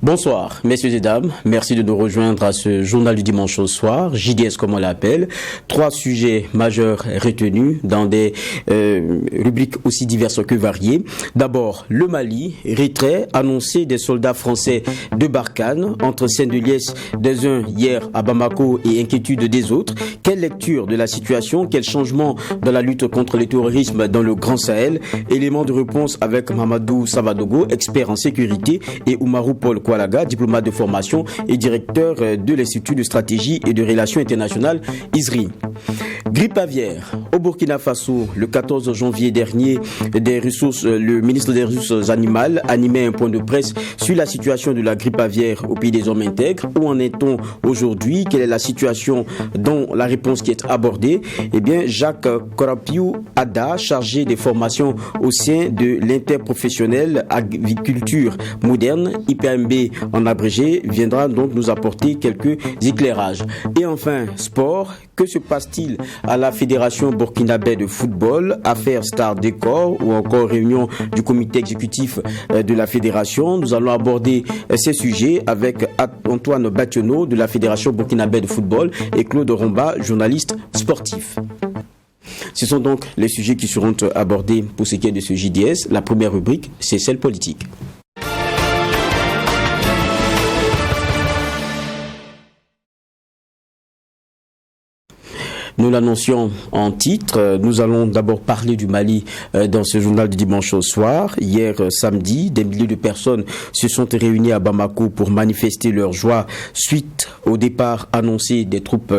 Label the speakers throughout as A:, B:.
A: Bonsoir, messieurs et dames. Merci de nous rejoindre à ce journal du dimanche au soir, JDS comme on l'appelle. 3 sujets majeurs retenus dans des rubriques aussi diverses que variées. D'abord, le Mali, retrait annoncé des soldats français de Barkhane, entre Saint-Deliès des uns hier à Bamako et inquiétude des autres. Quelle lecture de la situation, quel changement dans la lutte contre le terrorisme dans le Grand Sahel? Élément de réponse avec Mamadou Savadogo, expert en sécurité, et Oumarou Paul Koualaga, diplomate de formation et directeur de l'Institut de stratégie et de relations internationales ISRI. Grippe aviaire. Au Burkina Faso, le 14 janvier dernier, le ministre des Ressources animales animait un point de presse sur la situation de la grippe aviaire au pays des hommes intègres. Où en est-on aujourd'hui? Quelle est la situation dans la réponse qui est abordée? Eh bien, Jacques Korapiou Ada, chargé des formations au sein de l'interprofessionnel agriculture moderne, IPMB en abrégé, viendra donc nous apporter quelques éclairages. Et enfin, sport. Que se passe-t-il à la Fédération burkinabé de football? Affaire Star Décor ou encore réunion du comité exécutif de la Fédération? Nous allons aborder ces sujets avec Antoine Bationneau de la Fédération burkinabé de football et Claude Romba, journaliste sportif. Ce sont donc les sujets qui seront abordés pour ce qui est de ce JDS. La première rubrique, c'est celle politique. Nous l'annoncions en titre. Nous allons d'abord parler du Mali dans ce journal du dimanche au soir. Hier samedi, des milliers de personnes se sont réunies à Bamako pour manifester leur joie suite au départ annoncé des troupes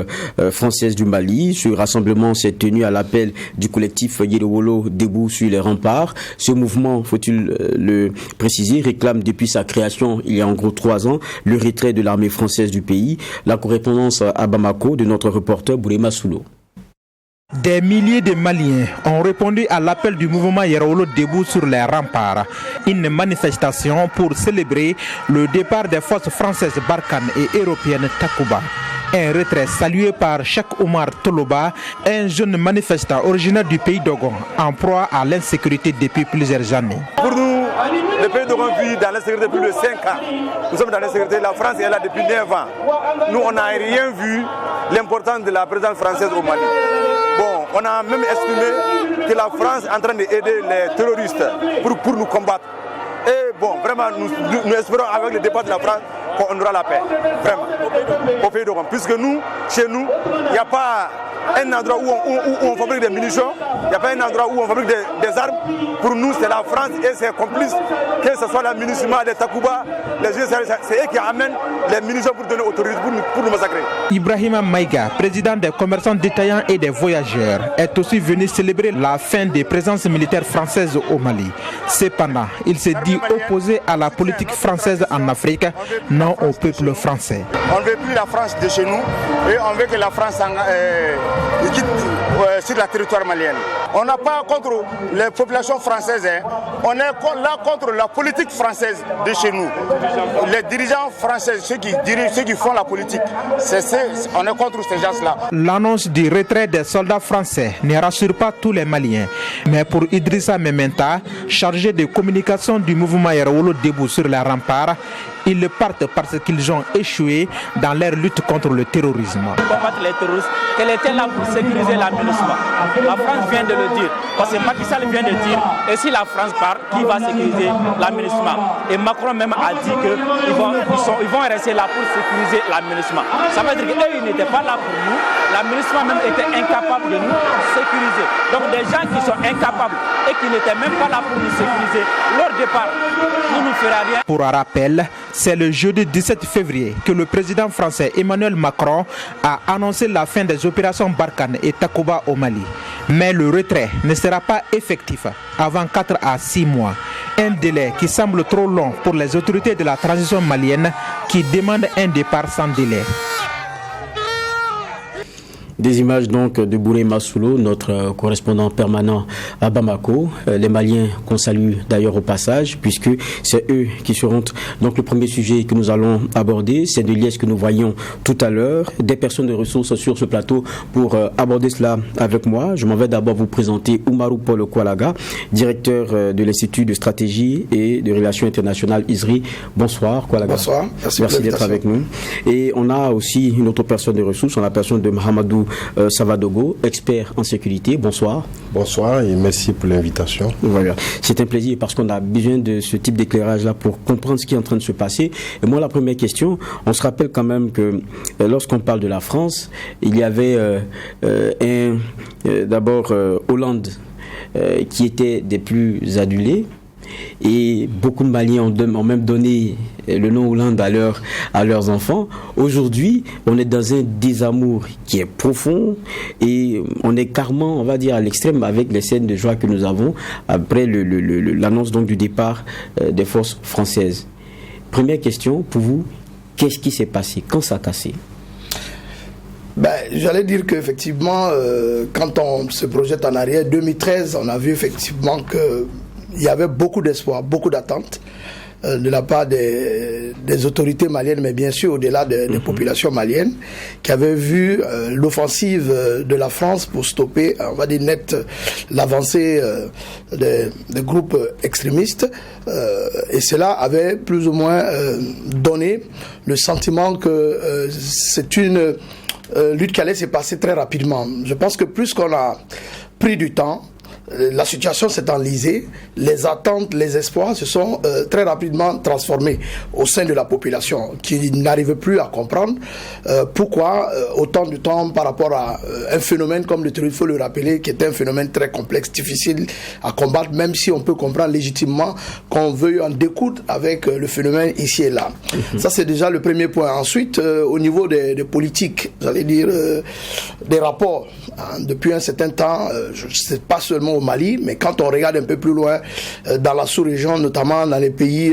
A: françaises du Mali. Ce rassemblement s'est tenu à l'appel du collectif Yelowolo debout sur les remparts. Ce mouvement, faut-il le préciser, réclame depuis sa création il y a en gros 3 ans le retrait de l'armée française du pays. La correspondance à Bamako de notre reporter Boulema Soulo.
B: Des milliers de Maliens ont répondu à l'appel du mouvement Yelowolo debout sur les remparts. Une manifestation pour célébrer le départ des forces françaises Barkhane et européennes Takuba. Un retrait salué par Cheikh Omar Toloba, un jeune manifestant originaire du pays d'Ogon, en proie à l'insécurité depuis plusieurs années.
C: Pour nous, le pays d'Ogon vit dans l'insécurité depuis plus de 5 ans. Nous sommes dans l'insécurité, la France est là depuis 9 ans. Nous, on n'a rien vu l'importance de la présence française au Mali. Bon, on a même estimé que la France est en train d'aider les terroristes pour nous combattre. Et bon, vraiment, nous espérons avec le départ de la France qu'on aura la paix. Vraiment. Au pays d'Ogon. Puisque nous, chez nous, il n'y a pas un endroit où on fabrique des munitions, il n'y a pas un endroit où on fabrique des armes. Pour nous, c'est la France et ses complices, que ce soit la MINUSMA, les Takuba, les GSR, c'est eux qui amènent les munitions pour donner aux terroristes, pour nous massacrer.
B: Ibrahima Maïga, président des commerçants détaillants et des voyageurs, est aussi venu célébrer la fin des présences militaires françaises au Mali. Cependant, il s'est dit opposé à la politique française en Afrique, non au peuple français.
D: On ne veut plus la France de chez nous et on veut que la France quitte sur le territoire malien. On n'a pas contre les populations françaises, on est là contre la politique française de chez nous. Les dirigeants français, ceux qui font la politique, on est contre ces gens-là.
B: L'annonce du retrait des soldats français ne rassure pas tous les Maliens. Mais pour Idrissa Mementa, chargé de communication du mouvement Yelowolo debout sur les remparts, ils partent parce qu'ils ont échoué dans leur lutte contre le terrorisme.
E: Combattre les terroristes, qu'elle était là pour sécuriser la MINUSMA. La France vient de le dire, parce que Macky Sall vient de dire, et si la France part, qui va sécuriser la MINUSMA? Et Macron même a dit qu'ils vont rester là pour sécuriser la MINUSMA. Ça veut dire qu'eux, ils n'étaient pas là pour nous. La MINUSMA même était incapable de nous sécuriser. Donc des gens qui sont incapables et qui n'étaient même pas là pour nous sécuriser, leur départ ne nous fera rien.
B: Pour un rappel, c'est le jeudi 17 février que le président français Emmanuel Macron a annoncé la fin des opérations Barkhane et Takuba au Mali. Mais le retrait ne sera pas effectif avant 4 à 6 mois. Un délai qui semble trop long pour les autorités de la transition malienne qui demandent un départ sans délai.
A: Des images donc de Bouré Massoulou, notre correspondant permanent à Bamako. Les Maliens qu'on salue d'ailleurs au passage, puisque c'est eux qui seront donc le premier sujet que nous allons aborder. C'est de liesse que nous voyons tout à l'heure. Des personnes de ressources sur ce plateau pour aborder cela avec moi. Je m'en vais d'abord vous présenter Oumarou Paul Koualaga, directeur de l'Institut de stratégie et de relations internationales ISRI. Bonsoir Koualaga.
F: Bonsoir.
A: Merci d'être avec nous. Et on a aussi une autre personne de ressources, on a la personne de Mahamadou Savadogo, expert en sécurité. Bonsoir.
F: Bonsoir et merci pour l'invitation.
A: Voilà. C'est un plaisir parce qu'on a besoin de ce type d'éclairage-là pour comprendre ce qui est en train de se passer. Et moi, la première question, on se rappelle quand même que lorsqu'on parle de la France, il y avait d'abord Hollande qui était des plus adulés. Et beaucoup de Maliens ont même donné le nom Hollande à leurs enfants. Aujourd'hui, on est dans un désamour qui est profond et on est carrément, on va dire, à l'extrême avec les scènes de joie que nous avons après l'annonce donc du départ des forces françaises. Première question pour vous, qu'est-ce qui s'est passé? Quand ça a cassé?
F: J'allais dire qu'effectivement, quand on se projette en arrière, 2013, on a vu effectivement que il y avait beaucoup d'espoir, beaucoup d'attentes de la part des autorités maliennes, mais bien sûr au-delà des populations maliennes, qui avaient vu l'offensive de la France pour stopper, on va dire net, l'avancée des groupes extrémistes. Et cela avait plus ou moins donné le sentiment que c'est une lutte qui allait se passer très rapidement. Je pense que plus qu'on a pris du temps, la situation s'est enlisée, les attentes, les espoirs se sont très rapidement transformés au sein de la population qui n'arrive plus à comprendre pourquoi autant de temps par rapport à un phénomène comme le terrorisme, il faut le rappeler, qui est un phénomène très complexe, difficile à combattre, même si on peut comprendre légitimement qu'on veuille en découdre avec le phénomène ici et là. Ça, c'est déjà le premier point. Ensuite, au niveau des politiques, j'allais dire des rapports, depuis un certain temps, je ne sais pas seulement au Mali, mais quand on regarde un peu plus loin dans la sous-région, notamment dans les pays,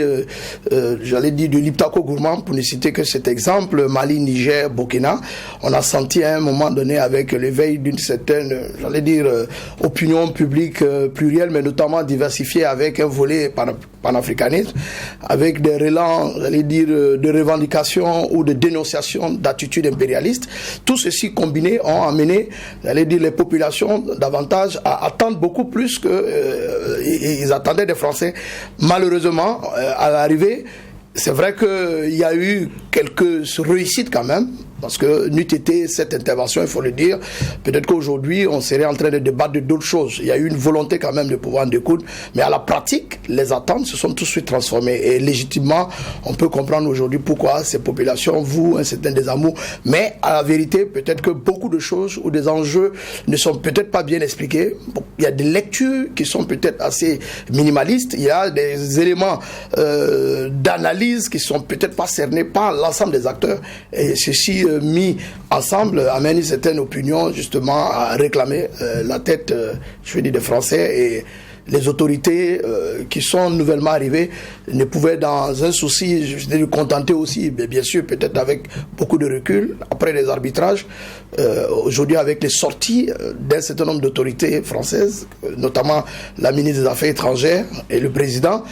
F: j'allais dire du Liptako-Gourmand, pour ne citer que cet exemple, Mali, Niger, Burkina, on a senti à un moment donné avec l'éveil d'une certaine, j'allais dire, opinion publique plurielle, mais notamment diversifiée avec un volet panafricanisme, avec des relents, j'allais dire, de revendications ou de dénonciations d'attitudes impérialistes. Tout ceci combiné ont amené, j'allais dire, les populations davantage à attendre beaucoup plus que ils attendaient des Français. Malheureusement, à l'arrivée, c'est vrai qu'il y a eu quelques réussites quand même, parce que n'eût été cette intervention, il faut le dire, peut-être qu'aujourd'hui, on serait en train de débattre de d'autres choses. Il y a eu une volonté quand même de pouvoir en découdre, mais à la pratique, les attentes se sont tout de suite transformées. Et légitimement, on peut comprendre aujourd'hui pourquoi ces populations vouent un certain désamour. Mais à la vérité, peut-être que beaucoup de choses ou des enjeux ne sont peut-être pas bien expliqués. Il y a des lectures qui sont peut-être assez minimalistes. Il y a des éléments d'analyse qui sont peut-être pas cernés par l'ensemble des acteurs. Et ceci mis ensemble amène une certaine opinion justement à réclamer la tête, je veux dire, des Français, et les autorités qui sont nouvellement arrivées ne pouvaient, dans un souci, je veux dire, contenter aussi, mais bien sûr peut-être avec beaucoup de recul, après les arbitrages, aujourd'hui avec les sorties d'un certain nombre d'autorités françaises, notamment la ministre des Affaires étrangères et le président,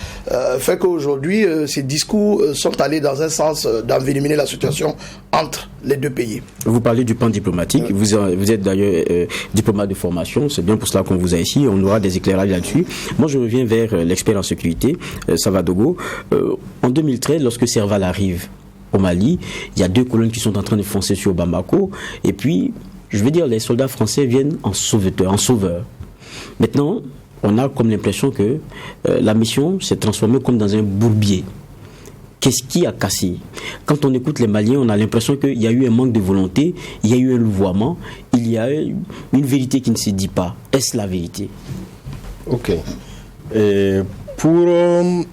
F: fait qu'aujourd'hui ces discours sont allés dans un sens d'envenimer la situation entre les deux pays.
A: Vous parlez du plan diplomatique, vous êtes d'ailleurs diplomate de formation, c'est bien pour cela qu'on vous a ici, on aura des éclairages là-dessus. Moi je reviens vers l'expert en sécurité, Savadogo. En 2013, lorsque Serval arrive au Mali, il y a 2 colonnes qui sont en train de foncer sur Bamako, et puis, je veux dire, les soldats français viennent en sauveur. Maintenant, on a comme l'impression que la mission s'est transformée comme dans un bourbier. Qu'est-ce qui a cassé? Quand on écoute les Maliens, on a l'impression qu'il y a eu un manque de volonté, il y a eu un louvoiement, il y a eu une vérité qui ne se dit pas. Est-ce la vérité?
F: Ok. Pour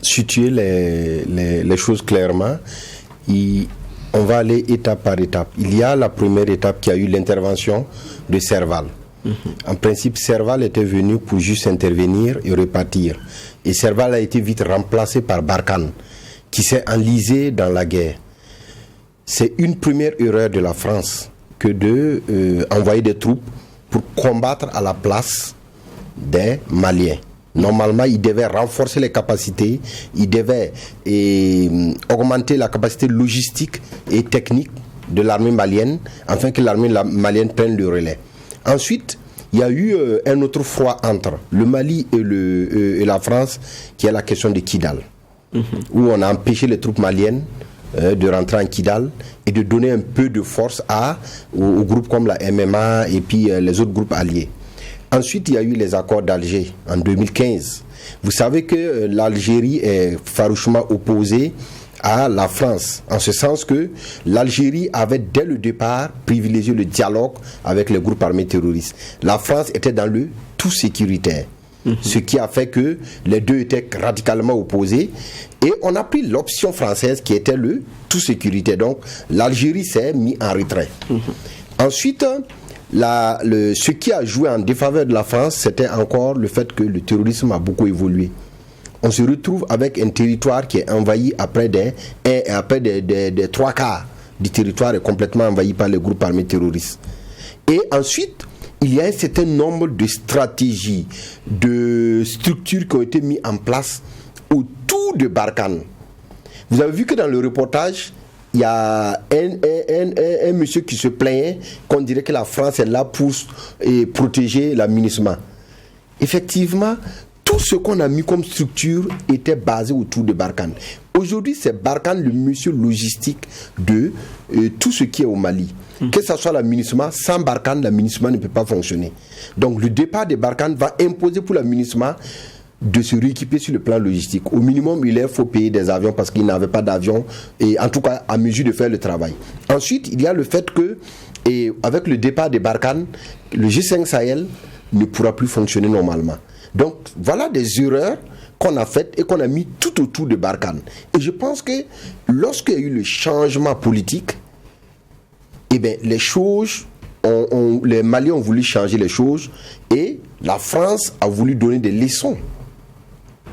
F: situer les choses clairement, on va aller étape par étape. Il y a la première étape qui a eu l'intervention de Serval. En principe, Serval était venu pour juste intervenir et repartir. Et Serval a été vite remplacé par Barkhane, qui s'est enlisé dans la guerre. C'est une première erreur de la France
G: que de envoyer des troupes pour combattre à la place des Maliens. Normalement, il devait renforcer les capacités, il devait augmenter la capacité logistique et technique de l'armée malienne, afin que l'armée malienne prenne le relais. Ensuite, il y a eu un autre froid entre le Mali et la France, qui est la question de Kidal, où on a empêché les troupes maliennes de rentrer en Kidal et de donner un peu de force aux groupes comme la MMA et puis les autres groupes alliés. Ensuite, il y a eu les accords d'Alger en 2015. Vous savez que l'Algérie est farouchement opposée à la France, en ce sens que l'Algérie avait dès le départ privilégié le dialogue avec les groupes armés terroristes. La France était dans le tout sécuritaire, ce qui a fait que les deux étaient radicalement opposés, et on a pris l'option française qui était le tout sécuritaire. Donc l'Algérie s'est mise en retrait. Ensuite, ce qui a joué en défaveur de la France, c'était encore le fait que le terrorisme a beaucoup évolué. On se retrouve avec un territoire qui est envahi après des 3/4 du territoire est complètement envahi par les groupes armés terroristes. Et ensuite, il y a un certain nombre de stratégies, de structures qui ont été mises en place autour de Barkhane. Vous avez vu que dans le reportage, il y a un monsieur qui se plaignait qu'on dirait que la France est là pour protéger la MINUSMA. Effectivement, tout ce qu'on a mis comme structure était basé autour de Barkhane. Aujourd'hui, c'est Barkhane le monsieur logistique de tout ce qui est au Mali. Que ce soit la MINUSMA, sans Barkhane, la MINUSMA ne peut pas fonctionner. Donc le départ de Barkhane va imposer pour la MINUSMA de se rééquiper sur le plan logistique. Au minimum, il faut payer des avions parce qu'ils n'avaient pas d'avions, et en tout cas à mesure de faire le travail. Ensuite, il y a le fait que, avec le départ de Barkhane, le G5 Sahel ne pourra plus fonctionner normalement. Donc voilà des erreurs qu'on a faites et qu'on a mis tout autour de Barkhane. Et je pense que lorsqu'il y a eu le changement politique, les choses, les Maliens ont voulu changer les choses, et la France a voulu donner des leçons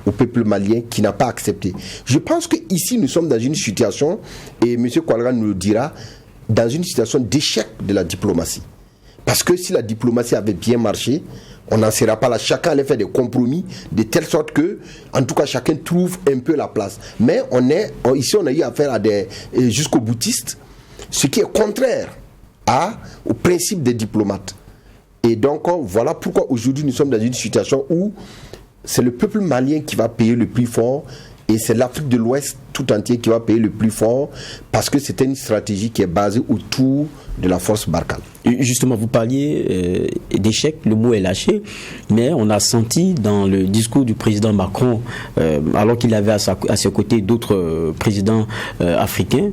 G: au peuple malien qui n'a pas accepté. Je pense qu'ici nous sommes dans une situation, et M. Kouadrado nous le dira, dans une situation d'échec de la diplomatie. Parce que si la diplomatie avait bien marché, on n'en sera pas là. Chacun allait faire des compromis de telle sorte que, en tout cas, chacun trouve un peu la place. Mais ici, on a eu affaire à des jusqu'aux boutistes, ce qui est contraire au principe des diplomates. Et donc, voilà pourquoi aujourd'hui nous sommes dans une situation où c'est le peuple malien qui va payer le plus fort, et c'est l'Afrique de l'Ouest tout entier qui va payer le plus fort, parce que c'était une stratégie qui est basée autour de la force Barkhane.
A: Justement, vous parliez d'échec, le mot est lâché, mais on a senti dans le discours du président Macron, alors qu'il avait à ses côtés d'autres présidents africains,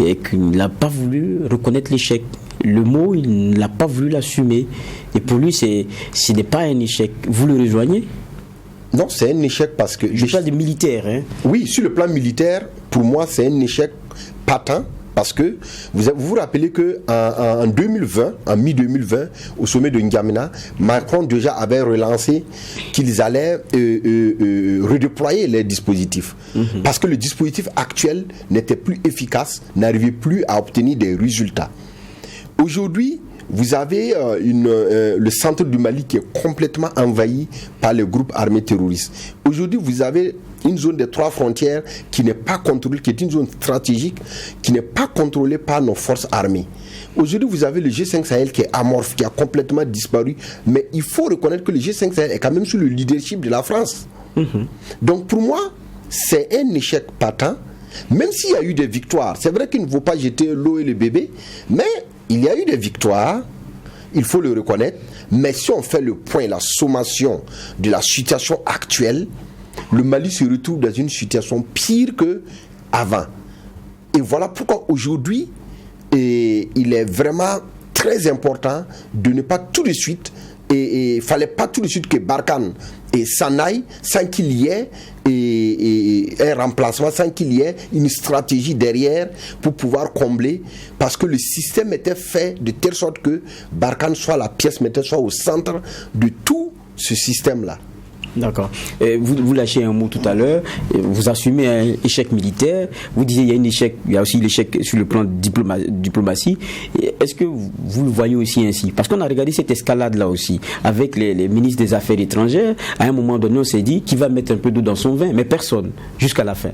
A: et qu'il n'a pas voulu reconnaître l'échec. Le mot, il n'a pas voulu l'assumer. Et pour lui, ce n'est pas un échec. Vous le rejoignez ?
G: Non, c'est un échec parce que...
A: Je parle de militaire. Hein.
G: Oui, sur le plan militaire, pour moi, c'est un échec patent. Parce que vous vous rappelez qu'en 2020, en mi-2020, au sommet de N'Djamena, Macron déjà avait relancé qu'ils allaient redéployer les dispositifs. Parce que le dispositif actuel n'était plus efficace, n'arrivait plus à obtenir des résultats. Aujourd'hui, vous avez le centre du Mali qui est complètement envahi par les groupes armés terroristes. Aujourd'hui, vous avez une zone des 3 frontières qui n'est pas contrôlée, qui est une zone stratégique, qui n'est pas contrôlée par nos forces armées. Aujourd'hui, vous avez le G5 Sahel qui est amorphe, qui a complètement disparu. Mais il faut reconnaître que le G5 Sahel est quand même sous le leadership de la France. Donc pour moi, c'est un échec patent, même s'il y a eu des victoires. C'est vrai qu'il ne faut pas jeter l'eau et le bébé, mais il y a eu des victoires, il faut le reconnaître. Mais si on fait le point, la sommation de la situation actuelle, le Mali se retrouve dans une situation pire qu'avant. Et voilà pourquoi aujourd'hui, il est vraiment très important de ne pas tout de suite, et il ne fallait pas tout de suite que Barkhane s'en aille sans qu'il y ait un remplacement, sans qu'il y ait une stratégie derrière pour pouvoir combler, parce que le système était fait de telle sorte que Barkhane soit la pièce maîtresse, soit au centre de tout ce système-là.
A: D'accord. Vous lâchez un mot tout à l'heure. Vous assumez un échec militaire. Vous disiez il y a aussi l'échec sur le plan diplomatie. Est-ce que vous le voyez aussi ainsi? Parce qu'on a regardé cette escalade-là aussi avec les ministres des Affaires étrangères. À un moment donné, on s'est dit qui va mettre un peu d'eau dans son vin, mais personne, jusqu'à la fin.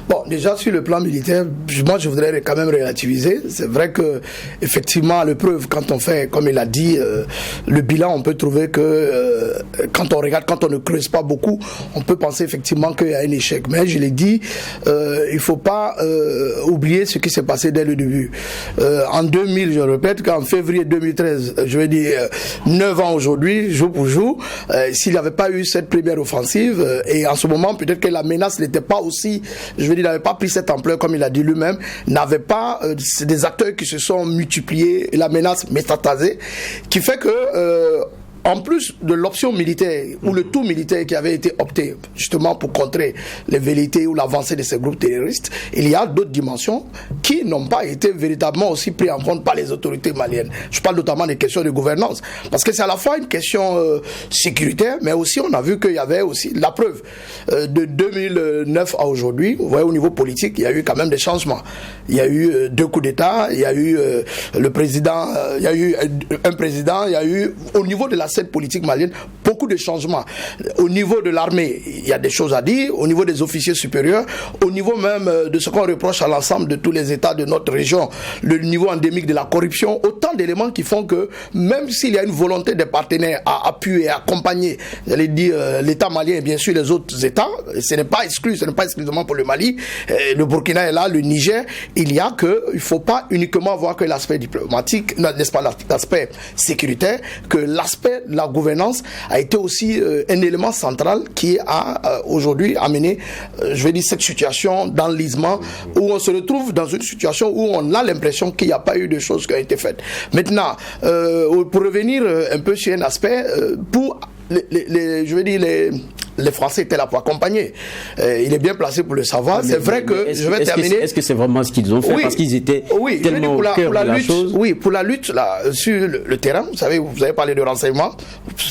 F: Bon, déjà sur le plan militaire, moi je voudrais quand même relativiser. C'est vrai que effectivement, à l'épreuve, quand on fait, comme il a dit, le bilan, on peut trouver que quand on regarde, quand on ne creuse pas beaucoup, on peut penser effectivement qu'il y a un échec. Mais je l'ai dit, il faut pas oublier ce qui s'est passé dès le début. En 2000, je répète, qu'en février 2013, je vais dire 9 ans aujourd'hui, jour pour jour, s'il n'y avait pas eu cette première offensive, et en ce moment, peut-être que la menace n'était pas aussi, je veux dire, n'avait pas pris cette ampleur comme il a dit lui-même, n'avait pas des acteurs qui se sont multipliés, la menace métastasée, qui fait que en plus de l'option militaire ou le tout militaire qui avait été opté justement pour contrer les velléités ou l'avancée de ces groupes terroristes, il y a d'autres dimensions qui n'ont pas été véritablement aussi prises en compte par les autorités maliennes. Je parle notamment des questions de gouvernance, parce que c'est à la fois une question sécuritaire, mais aussi on a vu qu'il y avait aussi la preuve de 2009 à aujourd'hui. Vous voyez, au niveau politique, il y a eu quand même des changements. Il y a eu 2 coups d'État, il y a eu le président, il y a eu un président, il y a eu au niveau de la scène politique malienne beaucoup de changements. Au niveau de l'armée, il y a des choses à dire, au niveau des officiers supérieurs, au niveau même de ce qu'on reproche à l'ensemble de tous les États de notre région, le niveau endémique de la corruption, autant d'éléments qui font que même s'il y a une volonté des partenaires à appuyer et accompagner, j'allais dire l'État malien et bien sûr les autres États, ce n'est pas exclu, ce n'est pas exclusivement pour le Mali, le Burkina est là, le Niger, il y a que, il ne faut pas uniquement voir que l'aspect diplomatique, n'est-ce pas, l'aspect sécuritaire, que l'aspect la gouvernance a été aussi un élément central qui a aujourd'hui amené, je vais dire, cette situation d'enlisement où on se retrouve dans une situation où on a l'impression qu'il n'y a pas eu de choses qui ont été faites. Maintenant, pour revenir un peu sur un aspect, pour je veux dire, les Français étaient là pour accompagner. Il est bien placé pour le savoir. C'est vrai que je vais terminer.
A: Est-ce que c'est vraiment ce qu'ils ont fait? Parce qu'ils étaient tellement au cœur de la chose.
F: Oui, pour la lutte là, sur le terrain, vous savez, vous avez parlé de renseignement.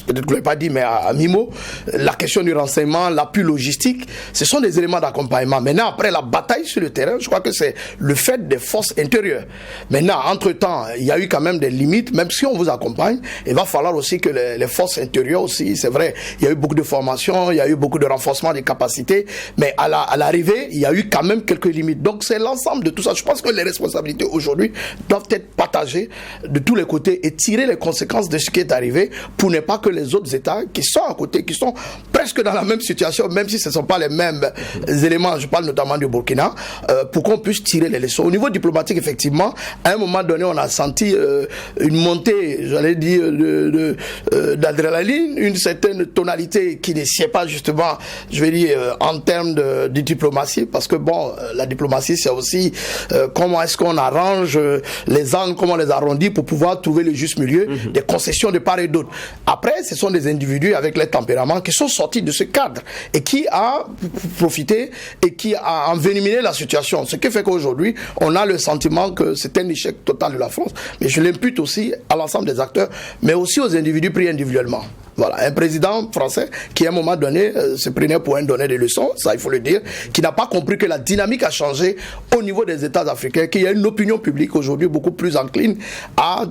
F: Peut-être que vous ne l'avez pas dit, mais à mi-mot, la question du renseignement, l'appui logistique, ce sont des éléments d'accompagnement. Maintenant, après la bataille sur le terrain, je crois que c'est le fait des forces intérieures. Maintenant, entre-temps, il y a eu quand même des limites. Même si on vous accompagne, il va falloir aussi que les forces intérieures aussi, c'est vrai, il y a eu beaucoup de formations, il y a eu beaucoup de renforcement des capacités, mais à l'arrivée, il y a eu quand même quelques limites. Donc c'est l'ensemble de tout ça. Je pense que les responsabilités aujourd'hui doivent être partagées de tous les côtés et tirer les conséquences de ce qui est arrivé pour ne pas que les autres États qui sont à côté, qui sont presque dans la même situation, même si ce ne sont pas les mêmes éléments, je parle notamment du Burkina, pour qu'on puisse tirer les leçons. Au niveau diplomatique, effectivement, à un moment donné, on a senti une montée, j'allais dire, d'adrénaline, une certaine tonalité qui ne sied pas justement, je vais dire, en termes de diplomatie, parce que bon, la diplomatie, c'est aussi comment est-ce qu'on arrange les angles, comment on les arrondit pour pouvoir trouver le juste milieu, des concessions de part et d'autre. Après, ce sont des individus avec les tempéraments qui sont sortis de ce cadre et qui a profité et qui a envenimé la situation. Ce qui fait qu'aujourd'hui, on a le sentiment que c'est un échec total de la France. Mais je l'impute aussi à l'ensemble des acteurs, mais aussi aux individus pris individuellement. Voilà, un président français qui à un moment donné se prenait pour un donneur de leçons, ça il faut le dire, qui n'a pas compris que la dynamique a changé au niveau des États africains, qu'il y a une opinion publique aujourd'hui beaucoup plus encline à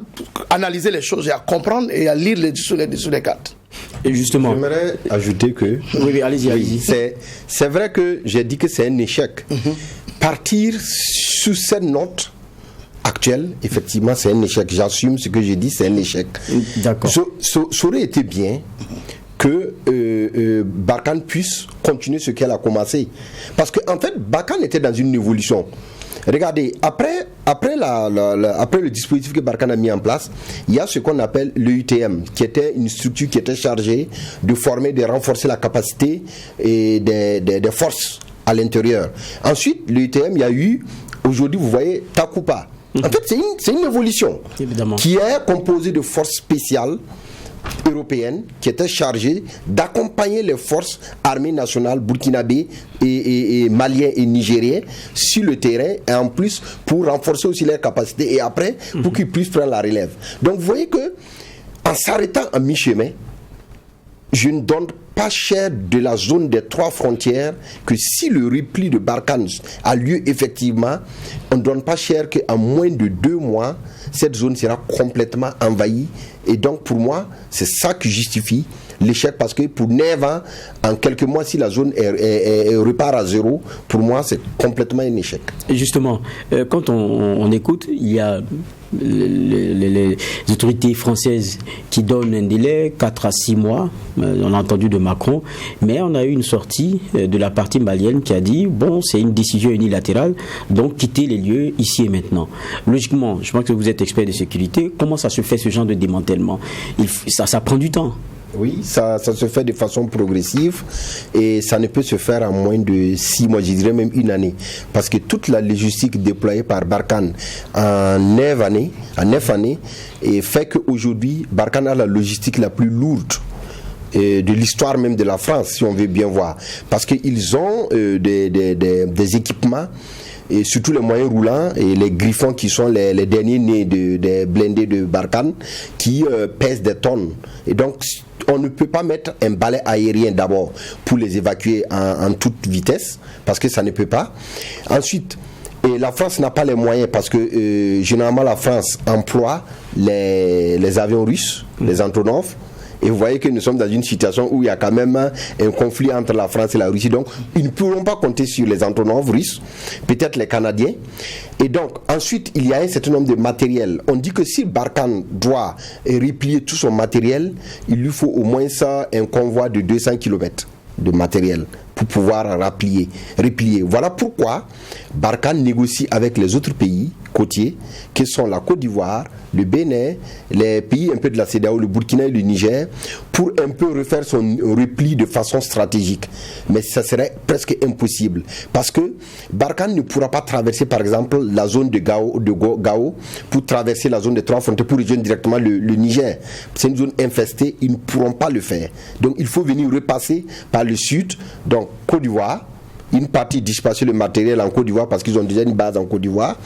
F: analyser les choses et à comprendre et à lire les dessous des cartes.
A: Et justement,
G: j'aimerais ajouter que
A: oui, allez-y.
G: C'est vrai que j'ai dit que c'est un échec. Partir sous cette note actuelle, effectivement, c'est un échec. J'assume ce que j'ai dit, c'est un échec.
A: D'accord.
G: Ça aurait été bien que Barkhane puisse continuer ce qu'elle a commencé. Parce qu'en fait, Barkhane était dans une évolution. Regardez, après le dispositif que Barkhane a mis en place, il y a ce qu'on appelle l'EUTM, qui était une structure qui était chargée de former, de renforcer la capacité et des forces à l'intérieur. Ensuite, l'EUTM, il y a eu, aujourd'hui, vous voyez, Takuba. En fait, c'est une évolution. Évidemment. Qui est composée de forces spéciales européennes qui étaient chargées d'accompagner les forces armées nationales burkinabées et maliens et nigériens sur le terrain, et en plus pour renforcer aussi leurs capacités et après pour qu'ils puissent prendre la relève. Donc vous voyez que en s'arrêtant à mi-chemin, je ne donne pas cher de la zone des 3 frontières que si le repli de Barkhane a lieu effectivement, on ne donne pas cher qu'en moins de 2 mois, cette zone sera complètement envahie. Et donc pour moi, c'est ça qui justifie l'échec, parce que pour 9 ans, en quelques mois, si la zone repart à zéro, pour moi, c'est complètement un échec.
A: Et justement, quand on écoute, il y a les autorités françaises qui donnent un délai 4 à 6 mois, on a entendu de Macron, mais on a eu une sortie de la partie malienne qui a dit, bon, c'est une décision unilatérale, donc quittez les lieux ici et maintenant. Logiquement, je pense que vous êtes expert de sécurité, comment ça se fait ce genre de démantèlement? Ça prend du temps.
G: Oui, ça se fait de façon progressive et ça ne peut se faire en moins de 6 mois, je dirais même 1 année. Parce que toute la logistique déployée par Barkhane en 9 années et fait qu'aujourd'hui, Barkhane a la logistique la plus lourde de l'histoire même de la France, si on veut bien voir. Parce qu'ils ont des équipements, et surtout les moyens roulants et les Griffons qui sont les derniers nés des blindés de Barkhane qui pèsent des tonnes. Et donc, on ne peut pas mettre un balai aérien d'abord pour les évacuer en toute vitesse, parce que ça ne peut pas. Ensuite, et la France n'a pas les moyens, parce que généralement la France emploie les avions russes, les Antonov. Et vous voyez que nous sommes dans une situation où il y a quand même un conflit entre la France et la Russie. Donc, ils ne pourront pas compter sur les Antonov russes, peut-être les Canadiens. Et donc, ensuite, il y a un certain nombre de matériels. On dit que si Barkhane doit replier tout son matériel, il lui faut au moins un convoi de 200 km de matériel pour pouvoir replier. Voilà pourquoi Barkhane négocie avec les autres pays côtiers, que sont la Côte d'Ivoire, le Bénin, les pays un peu de la CEDEAO, le Burkina et le Niger, pour un peu refaire son repli de façon stratégique. Mais ça serait presque impossible, parce que Barkhane ne pourra pas traverser par exemple la zone de Gao pour traverser la zone des 3 frontières pour rejoindre directement le Niger. C'est une zone infestée, ils ne pourront pas le faire. Donc il faut venir repasser par le sud, donc Côte d'Ivoire, une partie disperser le matériel en Côte d'Ivoire parce qu'ils ont déjà une base en Côte d'Ivoire,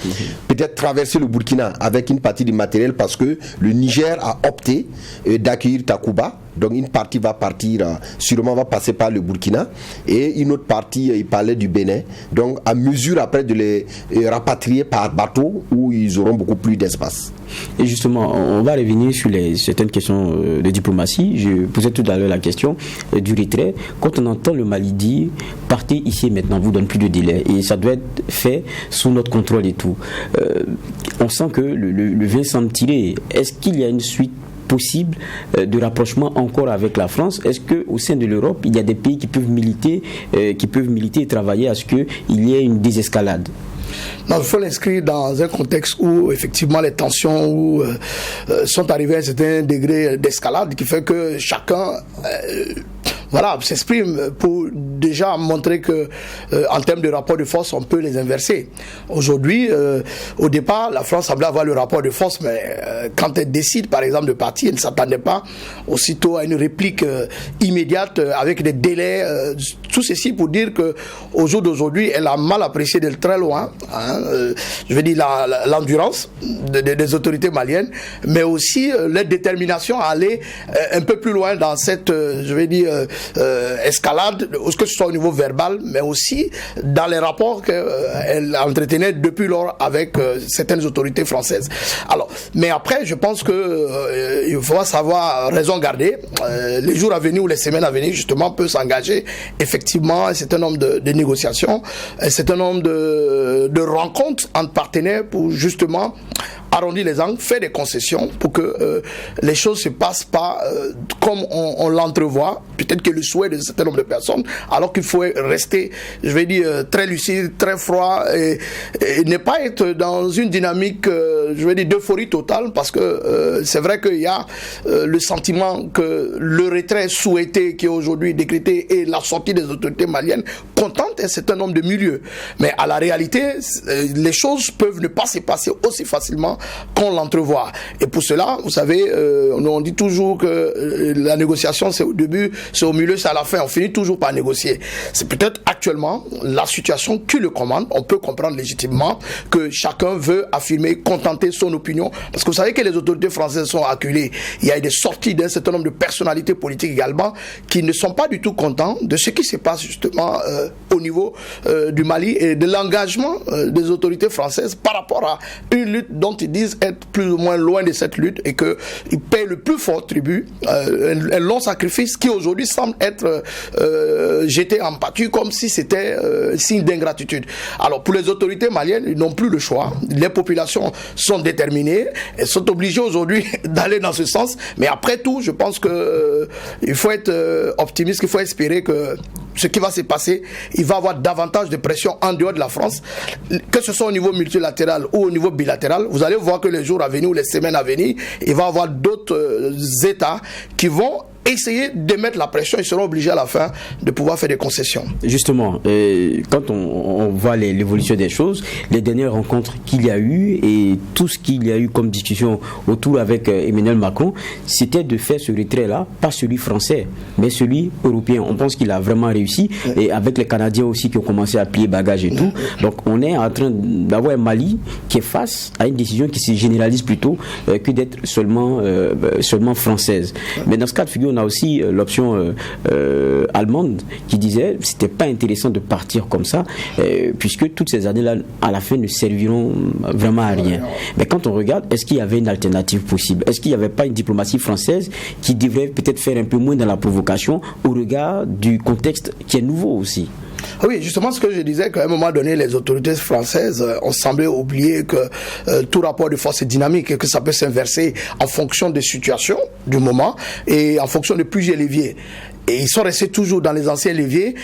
G: peut-être traverser le Burkina avec une partie du matériel parce que le Niger a opté d'accueillir Takuba, donc une partie va partir, sûrement va passer par le Burkina, et une autre partie, il parlait du Bénin, donc à mesure après de les rapatrier par bateau où ils auront beaucoup plus d'espace.
A: Et justement, on va revenir sur certaines questions de diplomatie. Je posais tout à l'heure la question du retrait. Quand on entend le Mali dire « partez ici et maintenant, vous donne plus de délai » et ça doit être fait sous notre contrôle et tout. On sent que le vin semble tirer. Est-ce qu'il y a une suite possible de rapprochement encore avec la France? Est-ce qu'au sein de l'Europe, il y a des pays qui peuvent militer et travailler à ce qu'il y ait une désescalade?
F: Non, il faut l'inscrire dans un contexte où effectivement les tensions sont arrivées à un certain degré d'escalade qui fait que chacun s'exprime pour déjà montrer que en termes de rapport de force, on peut les inverser. Aujourd'hui, au départ, la France semblait avoir le rapport de force, mais quand elle décide par exemple de partir, elle ne s'attendait pas aussitôt à une réplique immédiate avec des délais. Tout ceci pour dire que au jour d'aujourd'hui, elle a mal apprécié de très loin, je veux dire l'endurance des autorités maliennes, mais aussi leur détermination à aller un peu plus loin dans cette, escalade, que ce soit au niveau verbal, mais aussi dans les rapports qu'elle entretenait depuis lors avec certaines autorités françaises. Alors, mais après, je pense que il faut savoir raison garder. Les jours à venir ou les semaines à venir, justement, peut s'engager effectivement un certain nombre de négociations, un certain nombre de rencontres entre partenaires pour justement arrondir les angles, faire des concessions pour que les choses se passent pas comme on l'entrevoit, peut-être que le souhait de certain nombre de personnes, alors qu'il faut rester, très lucide, très froid et ne pas être dans une dynamique, d'euphorie totale, parce que c'est vrai qu'il y a le sentiment que le retrait souhaité qui est aujourd'hui décrété et la sortie des autorités maliennes contente un certain nombre de milieux. Mais à la réalité, les choses peuvent ne pas se passer aussi facilement qu'on l'entrevoit. Et pour cela, vous savez, on dit toujours que la négociation, c'est au début, c'est au milieu, c'est à la fin. On finit toujours par négocier. C'est peut-être actuellement la situation qui le commande. On peut comprendre légitimement que chacun veut affirmer, contenter son opinion. Parce que vous savez que les autorités françaises sont acculées. Il y a des sorties d'un certain nombre de personnalités politiques également qui ne sont pas du tout contents de ce qui se passe justement au niveau du Mali et de l'engagement des autorités françaises par rapport à une lutte dont ils disent être plus ou moins loin de cette lutte et qu'ils paient le plus fort tribut, un long sacrifice qui aujourd'hui semble être jeté en pâture comme si c'était signe d'ingratitude. Alors pour les autorités maliennes, ils n'ont plus le choix. Les populations sont déterminées, elles sont obligées aujourd'hui d'aller dans ce sens, mais après tout, je pense que il faut être optimiste, il faut espérer que ce qui va se passer, il va y avoir davantage de pression en dehors de la France, que ce soit au niveau multilatéral ou au niveau bilatéral. Vous allez voir que les jours à venir ou les semaines à venir, il va y avoir d'autres États qui vont essayer de mettre la pression. Ils seront obligés à la fin de pouvoir faire des concessions.
A: Justement, quand on voit l'évolution des choses, les dernières rencontres qu'il y a eu et tout ce qu'il y a eu comme discussion autour avec Emmanuel Macron, c'était de faire ce retrait-là, pas celui français, mais celui européen. On pense qu'il a vraiment réussi, et avec les Canadiens aussi qui ont commencé à plier bagages et tout. Donc on est en train d'avoir un Mali qui est face à une décision qui se généralise plutôt que d'être seulement française. Mais dans ce cas de figure, on a aussi l'option allemande qui disait que c'était pas intéressant de partir comme ça, puisque toutes ces années-là, à la fin, ne serviront vraiment à rien. Mais quand on regarde, est-ce qu'il y avait une alternative possible? Est-ce qu'il n'y avait pas une diplomatie française qui devrait peut-être faire un peu moins dans la provocation au regard du contexte qui est nouveau aussi?
F: Oui, justement ce que je disais, qu'à un moment donné, les autorités françaises ont semblé oublier que tout rapport de force est dynamique et que ça peut s'inverser en fonction des situations du moment et en fonction de plusieurs leviers. Et ils sont restés toujours dans les anciens leviers,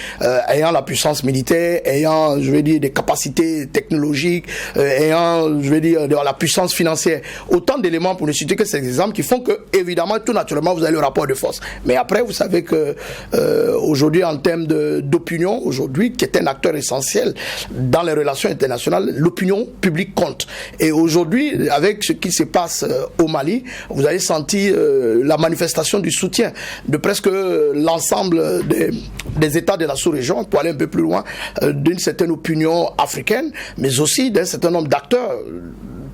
F: ayant la puissance militaire, ayant, je vais dire, des capacités technologiques, ayant, je vais dire, la puissance financière. Autant d'éléments pour ne citer que ces exemples qui font que, évidemment, tout naturellement, vous avez le rapport de force. Mais après, vous savez que aujourd'hui, en termes d'opinion, aujourd'hui, qui est un acteur essentiel dans les relations internationales, l'opinion publique compte. Et aujourd'hui, avec ce qui se passe au Mali, vous avez senti la manifestation du soutien de presque l'ensemble des États de la sous-région, pour aller un peu plus loin, d'une certaine opinion africaine, mais aussi d'un certain nombre d'acteurs,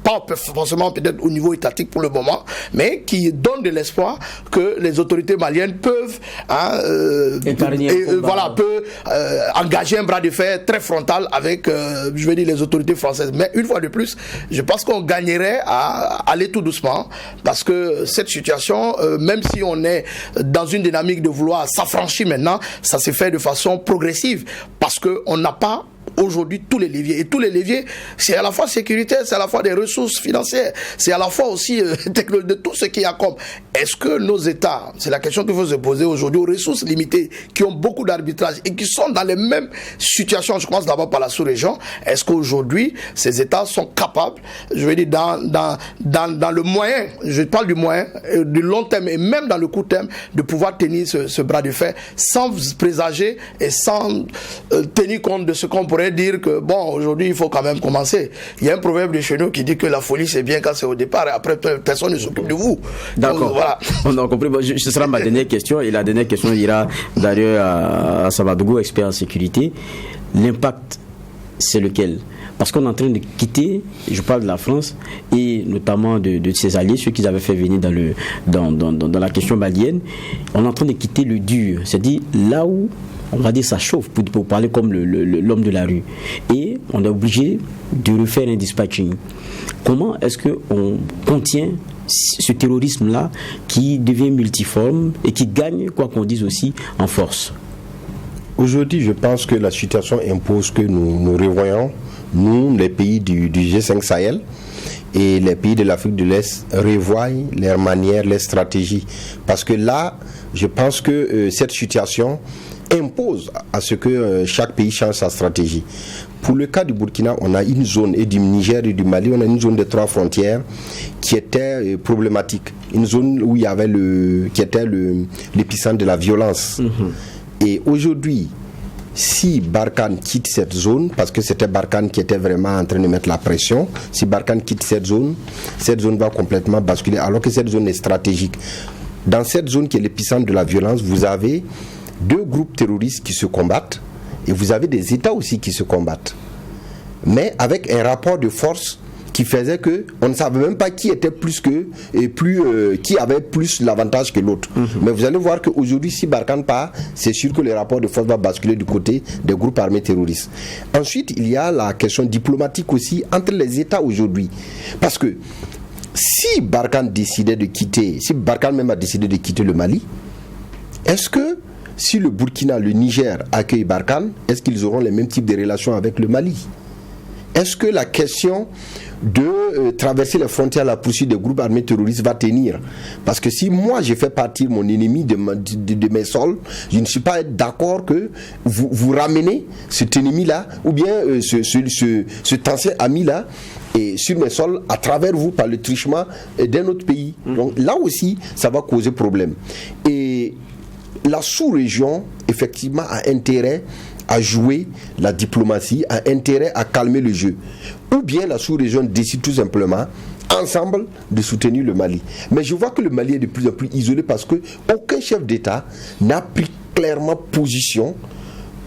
F: pas forcément peut-être au niveau étatique pour le moment, mais qui donnent de l'espoir que les autorités maliennes peuvent engager un bras de fer très frontal avec, je vais dire, les autorités françaises. Mais une fois de plus, je pense qu'on gagnerait à aller tout doucement, parce que cette situation, même si on est dans une dynamique de vouloir s'affranchir maintenant, ça se fait de façon progressive, parce qu'on n'a pas aujourd'hui tous les leviers. Et tous les leviers, c'est à la fois sécuritaire, c'est à la fois des ressources financières, c'est à la fois aussi de tout ce qu'il y a comme. Est-ce que nos États, c'est la question qu'il faut se poser aujourd'hui, aux ressources limitées, qui ont beaucoup d'arbitrage et qui sont dans les mêmes situations, je commence d'abord par la sous-région, est-ce qu'aujourd'hui, ces États sont capables, je veux dire, dans le moyen, je parle du moyen, du long terme et même dans le court terme, de pouvoir tenir ce bras de fer sans présager et sans tenir compte de ce qu'on pourrait dire que, bon, aujourd'hui, il faut quand même commencer. Il y a un proverbe de chez nous qui dit que la folie, c'est bien quand c'est au départ et après, personne ne s'occupe de vous.
A: D'accord.
F: Donc, voilà.
A: On a compris. Bon, ce sera ma dernière question. Et la dernière question ira d'ailleurs à Samadougou, expert en sécurité. L'impact, c'est lequel? Parce qu'on est en train de quitter, je parle de la France, et notamment de ses alliés, ceux qu'ils avaient fait venir dans la question malienne, on est en train de quitter le dur. C'est-à-dire là où, on va dire, ça chauffe, pour parler comme l'homme de la rue. Et on est obligé de refaire un dispatching. Comment est-ce qu'on contient ce terrorisme-là qui devient multiforme et qui gagne, quoi qu'on dise aussi, en force?
G: Aujourd'hui, je pense que la situation impose que nous revoyons, nous, les pays du G5 Sahel, et les pays de l'Afrique de l'Est revoient leurs manières, leurs stratégies. Parce que là, je pense que cette situation impose à ce que chaque pays change sa stratégie. Pour le cas du Burkina, on a une zone, et du Niger et du Mali, on a une zone de 3 frontières qui était problématique. Une zone où il y avait qui était l'épicentre de la violence. Et aujourd'hui, si Barkhane quitte cette zone, parce que c'était Barkhane qui était vraiment en train de mettre la pression, si Barkhane quitte cette zone va complètement basculer, alors que cette zone est stratégique. Dans cette zone qui est l'épicentre de la violence, vous avez 2 groupes terroristes qui se combattent, et vous avez des États aussi qui se combattent. Mais avec un rapport de force qui faisait que on ne savait même pas qui était qui avait plus l'avantage que l'autre. Mais vous allez voir qu'aujourd'hui, si Barkhane part, c'est sûr que le rapport de force va basculer du côté des groupes armés terroristes. Ensuite, il y a la question diplomatique aussi entre les États aujourd'hui. Parce que si Barkhane même a décidé de quitter le Mali, est-ce que si le Burkina, le Niger accueillent Barkhane, est-ce qu'ils auront les mêmes types de relations avec le Mali? Est-ce que la question de traverser les frontières à la poursuite des groupes armés terroristes va tenir? Parce que si moi j'ai fait partir mon ennemi de mes sols, je ne suis pas d'accord que vous ramenez cet ennemi-là, ou bien cet ancien ami-là, et sur mes sols à travers vous par le truchement d'un autre pays. Donc là aussi, ça va causer problème. Et la sous-région, effectivement, a intérêt à jouer la diplomatie, a intérêt à calmer le jeu. Ou bien la sous-région décide tout simplement, ensemble, de soutenir le Mali. Mais je vois que le Mali est de plus en plus isolé parce qu'aucun chef d'État n'a pris clairement position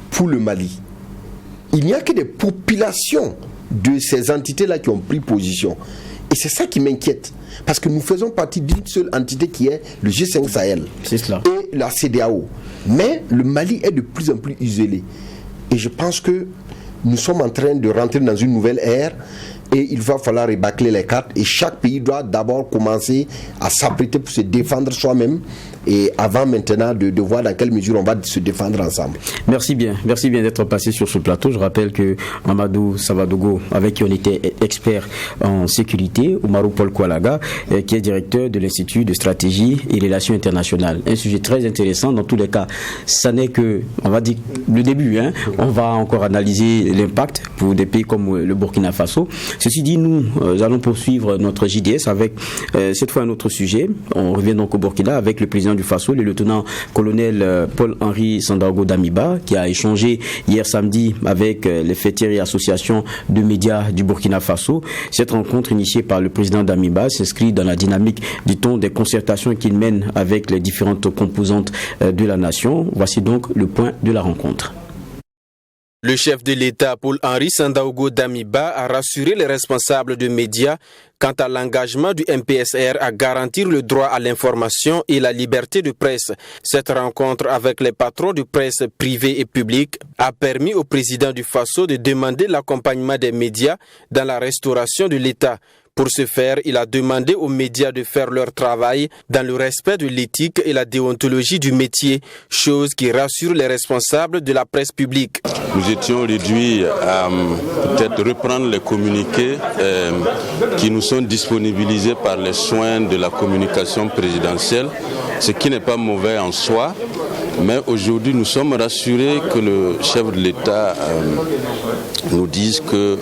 G: pour le Mali. Il n'y a que des populations de ces entités-là qui ont pris position. Et c'est ça qui m'inquiète. Parce que nous faisons partie d'une seule entité qui est le G5 Sahel.
A: C'est cela.
G: Et la CEDEAO. Mais le Mali est de plus en plus isolé. Et je pense que nous sommes en train de rentrer dans une nouvelle ère et il va falloir rebâcler les cartes et chaque pays doit d'abord commencer à s'apprêter pour se défendre soi-même et avant maintenant de voir dans quelle mesure on va se défendre ensemble.
A: Merci bien d'être passé sur ce plateau. Je rappelle que Mamadou Savadogo, avec qui on était expert en sécurité, Oumarou Paul Koualaga, qui est directeur de l'Institut de stratégie et relations internationales. Un sujet très intéressant. Dans tous les cas, ça n'est que, on va dire, le début. On va encore analyser l'impact pour des pays comme le Burkina Faso. Ceci dit, nous allons poursuivre notre JDS avec cette fois un autre sujet. On revient donc au Burkina avec le président du Faso, le lieutenant-colonel Paul-Henri Sandaogo Damiba, qui a échangé hier samedi avec les fêtières et associations de médias du Burkina Faso. Cette rencontre initiée par le président Damiba s'inscrit dans la dynamique, dit-on, des concertations qu'il mène avec les différentes composantes de la nation. Voici donc le point de la rencontre.
H: Le chef de l'État, Paul-Henri Sandaogo Damiba, a rassuré les responsables de médias quant à l'engagement du MPSR à garantir le droit à l'information et la liberté de presse. Cette rencontre avec les patrons de presse privée et publique a permis au président du Faso de demander l'accompagnement des médias dans la restauration de l'État. Pour ce faire, il a demandé aux médias de faire leur travail dans le respect de l'éthique et la déontologie du métier, chose qui rassure les responsables de la presse publique.
I: Nous étions réduits à peut-être reprendre les communiqués qui nous sont disponibilisés par les soins de la communication présidentielle, ce qui n'est pas mauvais en soi. Mais aujourd'hui, nous sommes rassurés que le chef de l'État nous dise que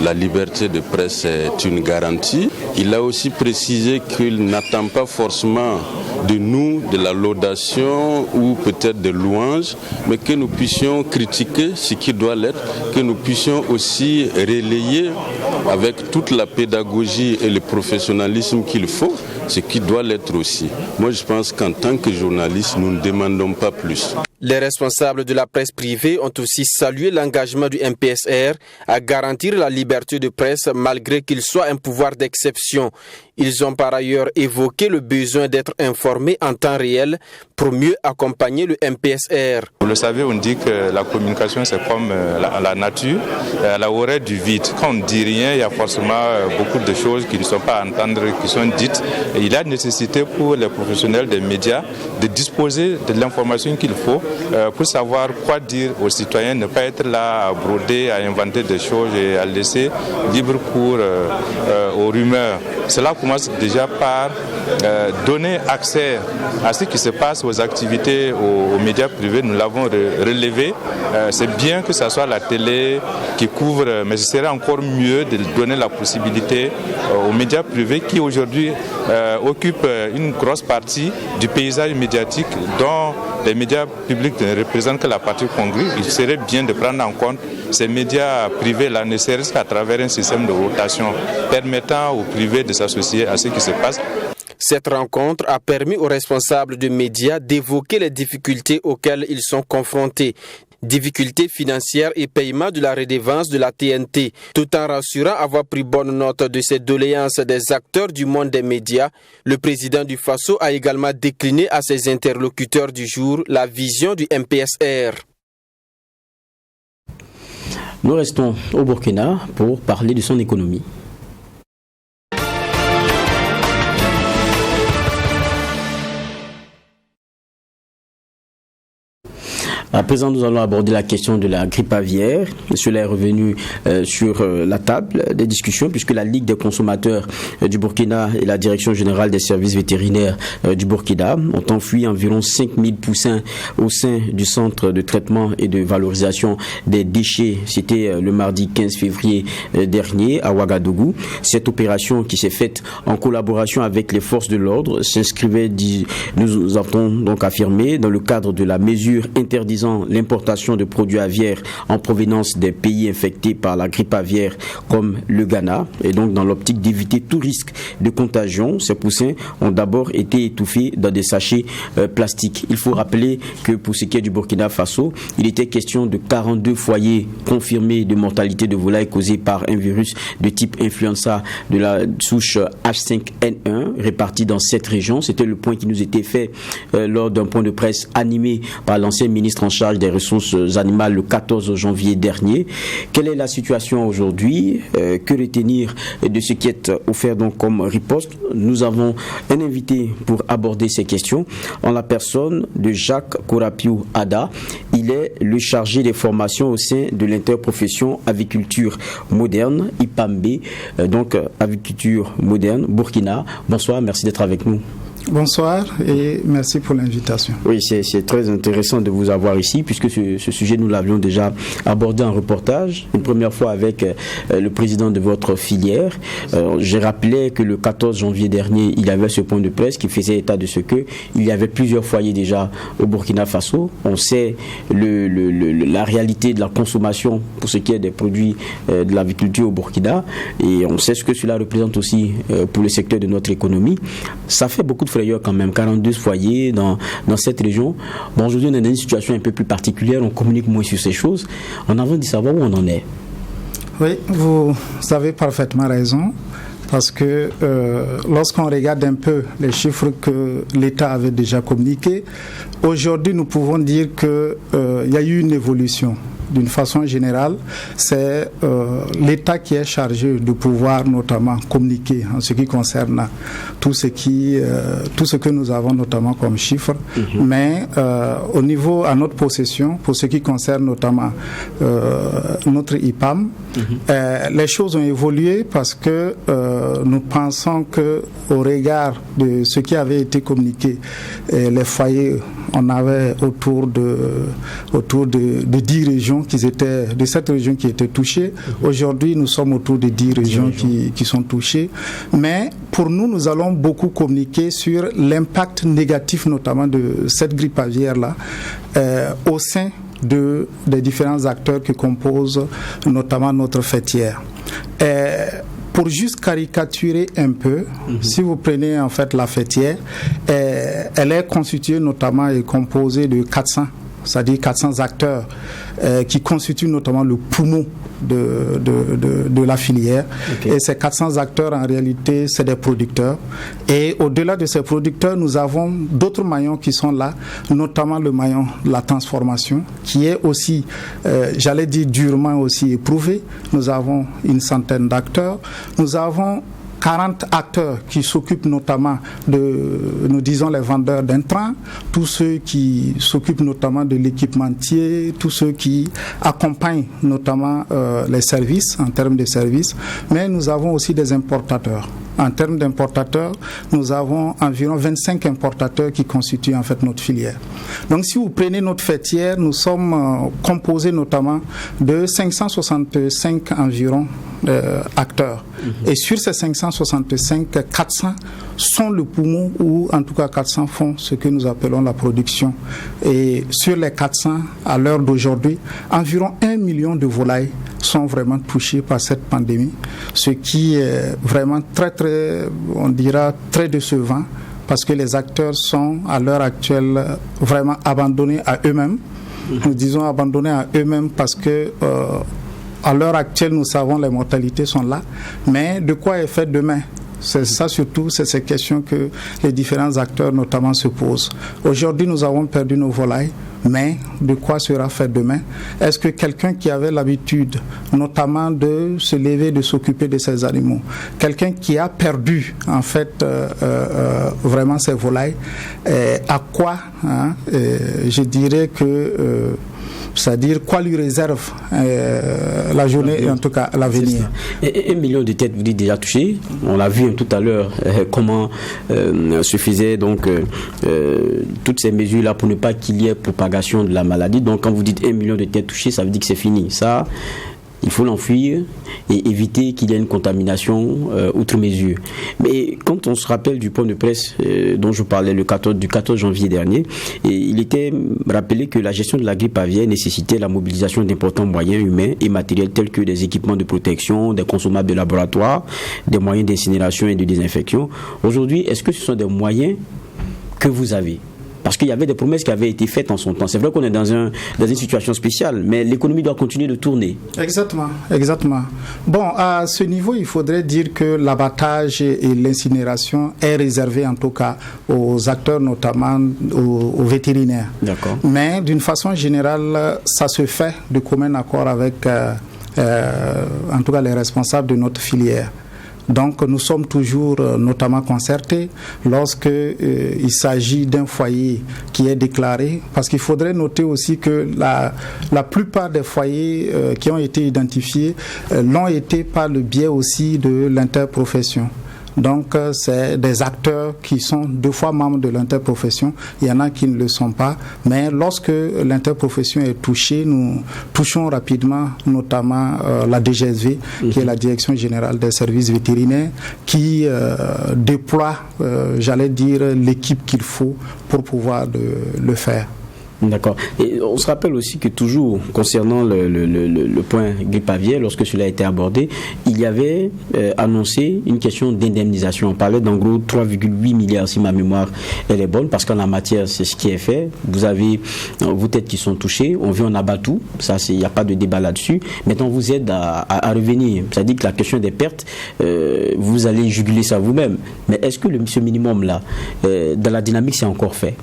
I: la liberté de presse est une garantie. Il a aussi précisé qu'il n'attend pas forcément de nous de la laudation ou peut-être de louanges, mais que nous puissions critiquer ce qui doit l'être, que nous puissions aussi relayer avec toute la pédagogie et le professionnalisme qu'il faut, ce qui doit l'être aussi. Moi, je pense qu'en tant que journaliste, nous ne demandons pas plus.
H: Les responsables de la presse privée ont aussi salué l'engagement du MPSR à garantir la liberté de presse malgré qu'il soit un pouvoir d'exception. Ils ont par ailleurs évoqué le besoin d'être informés en temps réel pour mieux accompagner le MPSR.
J: Vous le savez, on dit que la communication c'est comme la nature, elle a horreur du vide. Quand on ne dit rien, il y a forcément beaucoup de choses qui ne sont pas à entendre, qui sont dites. Et il y a nécessité pour les professionnels des médias de disposer de l'information qu'il faut pour savoir quoi dire aux citoyens, ne pas être là à broder, à inventer des choses et à laisser libre cours aux rumeurs. C'est là qu'on commence déjà par donner accès à ce qui se passe aux activités, aux médias privés. Nous l'avons relevé. C'est bien que ce soit la télé qui couvre, mais ce serait encore mieux de donner la possibilité aux médias privés qui aujourd'hui occupent une grosse partie du paysage médiatique dont les médias publics ne représentent que la partie congrue. Il serait bien de prendre en compte ces médias privés-là, ne serait-ce qu'à travers un système de rotation permettant aux privés de s'associer à ce qui se passe.
H: Cette rencontre a permis aux responsables de médias d'évoquer les difficultés auxquelles ils sont confrontés. Difficultés financières et paiement de la redevance de la TNT, tout en rassurant avoir pris bonne note de ces doléances des acteurs du monde des médias. Le président du Faso a également décliné à ses interlocuteurs du jour la vision du MPSR.
A: Nous restons au Burkina pour parler de son économie. À présent, nous allons aborder la question de la grippe aviaire. Cela est revenu sur la table des discussions puisque la Ligue des consommateurs du Burkina et la Direction générale des services vétérinaires du Burkina ont enfoui environ 5000 poussins au sein du centre de traitement et de valorisation des déchets. C'était le mardi 15 février dernier à Ouagadougou. Cette opération qui s'est faite en collaboration avec les forces de l'ordre s'inscrivait, nous avons donc affirmé, dans le cadre de la mesure interdisant l'importation de produits aviaires en provenance des pays infectés par la grippe aviaire comme le Ghana. Et donc dans l'optique d'éviter tout risque de contagion, ces poussins ont d'abord été étouffés dans des sachets plastiques. Il faut rappeler que pour ce qui est du Burkina Faso, il était question de 42 foyers confirmés de mortalité de volailles causée par un virus de type influenza de la souche H5N1 répartis dans 7 régions. C'était le point qui nous était fait lors d'un point de presse animé par l'ancien ministre en charge des ressources animales le 14 janvier dernier. Quelle est la situation aujourd'hui? Que retenir de ce qui est offert donc comme riposte? Nous avons un invité pour aborder ces questions en la personne de Jacques Korapiou Ada. Il est le chargé des formations au sein de l'interprofession aviculture moderne, IPAMB, donc aviculture moderne, Burkina. Bonsoir, merci d'être avec nous.
K: Bonsoir et merci pour l'invitation.
A: Oui, c'est très intéressant de vous avoir ici puisque ce sujet, nous l'avions déjà abordé en reportage, une première fois avec le président de votre filière. J'ai rappelé que le 14 janvier dernier, il y avait ce point de presse qui faisait état de ce que il y avait plusieurs foyers déjà au Burkina Faso. On sait la réalité de la consommation pour ce qui est des produits de l'aviculture au Burkina et on sait ce que cela représente aussi pour le secteur de notre économie. Ça fait beaucoup de frayeurs quand même, 42 foyers dans cette région. Bon, aujourd'hui, on est dans une situation un peu plus particulière, on communique moins sur ces choses. On a envie de savoir où on en est.
K: Oui, vous avez parfaitement raison. Parce que lorsqu'on regarde un peu les chiffres que l'État avait déjà communiqués, aujourd'hui nous pouvons dire qu'il y a eu une évolution. D'une façon générale, c'est l'État qui est chargé de pouvoir notamment communiquer en ce qui concerne tout ce que nous avons notamment comme chiffres. Mais au niveau, à notre possession, pour ce qui concerne notamment notre IPAM, les choses ont évolué parce que nous pensons que au regard de ce qui avait été communiqué, les foyers, on avait autour de 10 régions de cette région qui était touchée. Aujourd'hui, nous sommes autour de 10 régions qui sont touchées. Mais pour nous, nous allons beaucoup communiquer sur l'impact négatif notamment de cette grippe aviaire-là au sein des différents acteurs qui composent notamment notre fêtière. Pour juste caricaturer un peu, si vous prenez en fait la fêtière, elle est constituée notamment et composée de 400, c'est-à-dire 400 acteurs qui constituent notamment le poumon de la filière. Okay. Et ces 400 acteurs, en réalité, c'est des producteurs. Et au-delà de ces producteurs, nous avons d'autres maillons qui sont là, notamment le maillon de la transformation, qui est aussi, durement aussi éprouvé. Nous avons une centaine d'acteurs. Nous avons 40 acteurs qui s'occupent notamment de, nous disons, les vendeurs d'intrants, tous ceux qui s'occupent notamment de l'équipementier, tous ceux qui accompagnent notamment les services, en termes de services, mais nous avons aussi des importateurs. En termes d'importateurs, nous avons environ 25 importateurs qui constituent en fait notre filière. Donc si vous prenez notre fêtière, nous sommes composés notamment de 565 environ acteurs. Et sur ces 565, 400 sont le poumon, ou en tout cas 400 font ce que nous appelons la production. Et sur les 400, à l'heure d'aujourd'hui, environ 1 million de volailles sont vraiment touchées par cette pandémie, ce qui est vraiment on dira très décevant, parce que les acteurs sont à l'heure actuelle vraiment abandonnés à eux-mêmes. Nous disons abandonnés à eux-mêmes parce que à l'heure actuelle, nous savons les mortalités sont là, mais de quoi est fait demain? C'est ça surtout, c'est ces questions que les différents acteurs notamment se posent. Aujourd'hui, nous avons perdu nos volailles, mais de quoi sera fait demain? Est-ce que quelqu'un qui avait l'habitude notamment de se lever, de s'occuper de ces animaux, quelqu'un qui a perdu en fait vraiment ses volailles, à quoi je dirais que c'est-à-dire quoi lui réserve la journée et en tout cas l'avenir.
A: 1 million de têtes, vous dites, déjà touchées. On l'a vu tout à l'heure comment se faisaient donc toutes ces mesures-là pour ne pas qu'il y ait propagation de la maladie. Donc quand vous dites 1 million de têtes touchées, ça veut dire que c'est fini. Ça, il faut l'enfuir et éviter qu'il y ait une contamination outre mesure. Mais quand on se rappelle du point de presse dont je parlais du 14 janvier dernier, il était rappelé que la gestion de la grippe aviaire nécessitait la mobilisation d'importants moyens humains et matériels tels que des équipements de protection, des consommables de laboratoire, des moyens d'incinération et de désinfection. Aujourd'hui, est-ce que ce sont des moyens que vous avez ? Parce qu'il y avait des promesses qui avaient été faites en son temps. C'est vrai qu'on est dans une situation spéciale, mais l'économie doit continuer de tourner. Exactement.
K: Bon, à ce niveau, il faudrait dire que l'abattage et l'incinération est réservé en tout cas aux acteurs, notamment aux vétérinaires. D'accord. Mais d'une façon générale, ça se fait de commun accord avec, en tout cas, les responsables de notre filière. Donc nous sommes toujours notamment concertés lorsque il s'agit d'un foyer qui est déclaré, parce qu'il faudrait noter aussi que la plupart des foyers qui ont été identifiés l'ont été par le biais aussi de l'interprofession. Donc c'est des acteurs qui sont 2 fois membres de l'interprofession. Il y en a qui ne le sont pas, mais lorsque l'interprofession est touchée, nous touchons rapidement notamment la DGSV, qui est la Direction Générale des Services Vétérinaires, qui déploie, j'allais dire, l'équipe qu'il faut pour pouvoir le faire. D'accord. Et on se rappelle aussi que toujours, concernant le point grippe aviaire, lorsque cela a été abordé, il y avait annoncé une question d'indemnisation. On parlait d'en gros 3,8 milliards, si ma mémoire elle est bonne, parce qu'en la matière, c'est ce qui est fait. Vous avez vos têtes qui sont touchées, on vient, on abat tout. Ça, il n'y a pas de débat là-dessus. Maintenant, vous aide à revenir. C'est-à-dire que la question des pertes, vous allez juguler ça vous-même. Mais est-ce que ce minimum-là, dans la dynamique, c'est encore fait?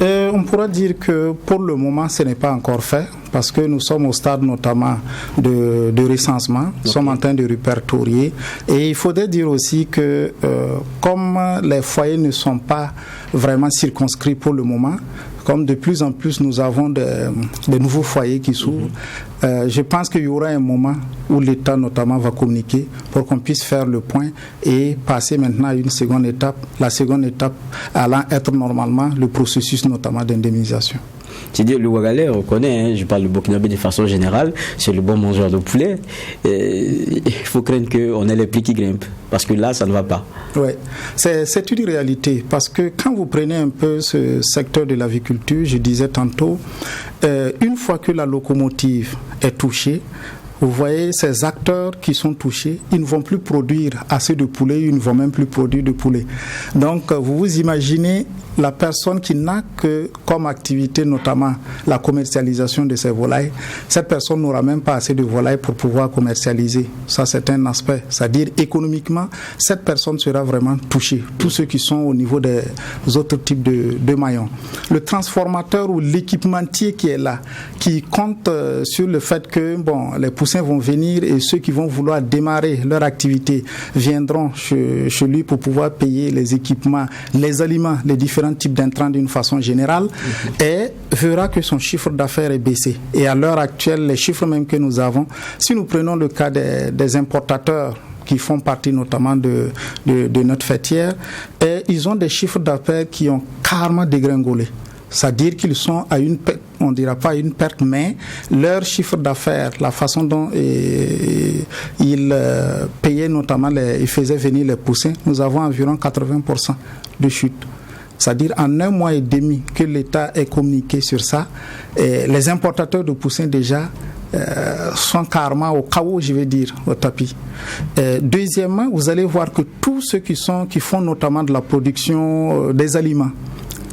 K: On pourra dire que pour le moment, ce n'est pas encore fait, parce que nous sommes au stade notamment de recensement, nous sommes en train de répertorier. Et il faudrait dire aussi que comme les foyers ne sont pas vraiment circonscrits pour le moment, comme de plus en plus nous avons de nouveaux foyers qui s'ouvrent, je pense qu'il y aura un moment où l'État notamment va communiquer pour qu'on puisse faire le point et passer maintenant à une seconde étape, la seconde étape allant être normalement le processus notamment d'indemnisation. C'est-à-dire le Ouagalais, on connaît, je parle de Burkinabé de façon générale, c'est le bon mangeur de poulet. Il faut craindre qu'on ait les prix qui grimpent, parce que là, ça ne va pas. Oui, c'est une réalité, parce que quand vous prenez un peu ce secteur de l'aviculture, je disais tantôt, une fois que la locomotive est touchée, vous voyez, ces acteurs qui sont touchés, ils ne vont plus produire assez de poulet, ils ne vont même plus produire de poulet. Donc, vous vous imaginez la personne qui n'a que comme activité notamment la commercialisation de ces volailles, cette personne n'aura même pas assez de volailles pour pouvoir commercialiser. Ça, c'est un aspect. C'est-à-dire, économiquement, cette personne sera vraiment touchée. Tous ceux qui sont au niveau des autres types de maillons. Le transformateur ou l'équipementier qui est là, qui compte sur le fait que, bon, les poussières poussins vont venir et ceux qui vont vouloir démarrer leur activité viendront chez lui pour pouvoir payer les équipements, les aliments, les différents types d'intrants d'une façon générale, et verra que son chiffre d'affaires est baissé. Et à l'heure actuelle, les chiffres même que nous avons, si nous prenons le cas des importateurs qui font partie notamment de notre fêtière, et ils ont des chiffres d'affaires qui ont carrément dégringolé. C'est-à-dire qu'ils sont à une perte, on ne dira pas une perte, mais leur chiffre d'affaires, la façon dont ils payaient notamment, ils faisaient venir les poussins, nous avons environ 80% de chute. C'est-à-dire en 1 mois et demi que l'État ait communiqué sur ça, et les importateurs de poussins déjà sont carrément au chaos, je vais dire, au tapis. Deuxièmement, vous allez voir que tous ceux qui font notamment de la production des aliments,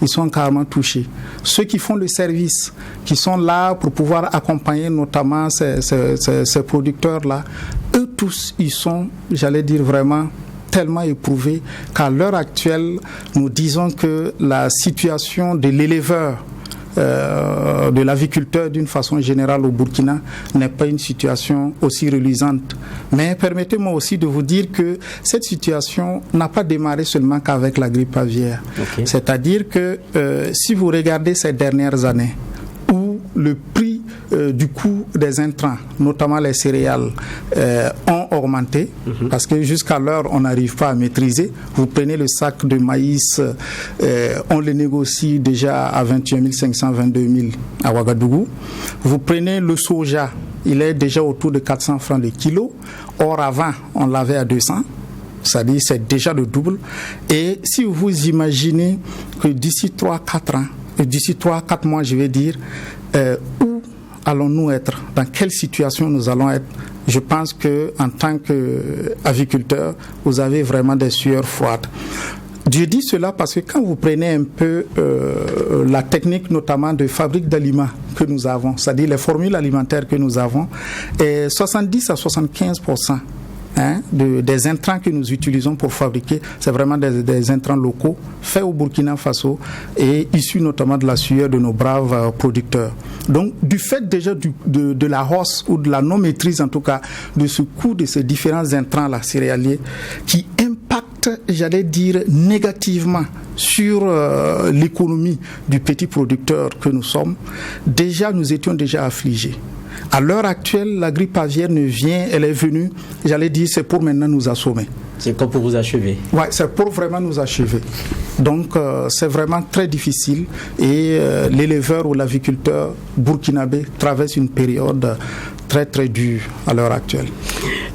K: ils sont carrément touchés. Ceux qui font le service, qui sont là pour pouvoir accompagner notamment ces producteurs-là, eux tous, ils sont, j'allais dire vraiment, tellement éprouvés qu'à l'heure actuelle, nous disons que la situation de l'éleveur, de l'aviculteur d'une façon générale au Burkina n'est pas une situation aussi reluisante. Mais permettez-moi aussi de vous dire que cette situation n'a pas démarré seulement qu'avec la grippe aviaire. Okay. C'est-à-dire que si vous regardez ces dernières années où le prix du coût des intrants, notamment les céréales, ont augmenté, parce que jusqu'à l'heure, on n'arrive pas à maîtriser. Vous prenez le sac de maïs, on le négocie déjà à 21 500, 22 000 à Ouagadougou. Vous prenez le soja, il est déjà autour de 400 francs le kilo. Or, avant, on l'avait à 200. C'est-à-dire c'est déjà le double. Et si vous imaginez que d'ici 3-4 ans, d'ici 3-4 mois, je vais dire, où allons-nous être? Dans quelle situation nous allons être? Je pense qu'en tant qu'aviculteur, vous avez vraiment des sueurs froides. Je dis cela parce que quand vous prenez un peu la technique notamment de fabrique d'aliments que nous avons, c'est-à-dire les formules alimentaires que nous avons, 70 à 75% des intrants que nous utilisons pour fabriquer, c'est vraiment des intrants locaux faits au Burkina Faso et issus notamment de la sueur de nos braves producteurs. Donc, du fait déjà de la hausse ou de la non-maîtrise en tout cas de ce coût de ces différents intrants-là céréaliers qui impactent, j'allais dire, négativement sur l'économie du petit producteur que nous sommes, déjà nous étions déjà affligés. À l'heure actuelle, la grippe aviaire elle est venue, j'allais dire, c'est pour maintenant nous assommer.
A: C'est comme pour vous achever.
K: Oui, c'est pour vraiment nous achever. Donc, c'est vraiment très difficile et l'éleveur ou l'aviculteur burkinabé traverse une période très très dure à l'heure actuelle.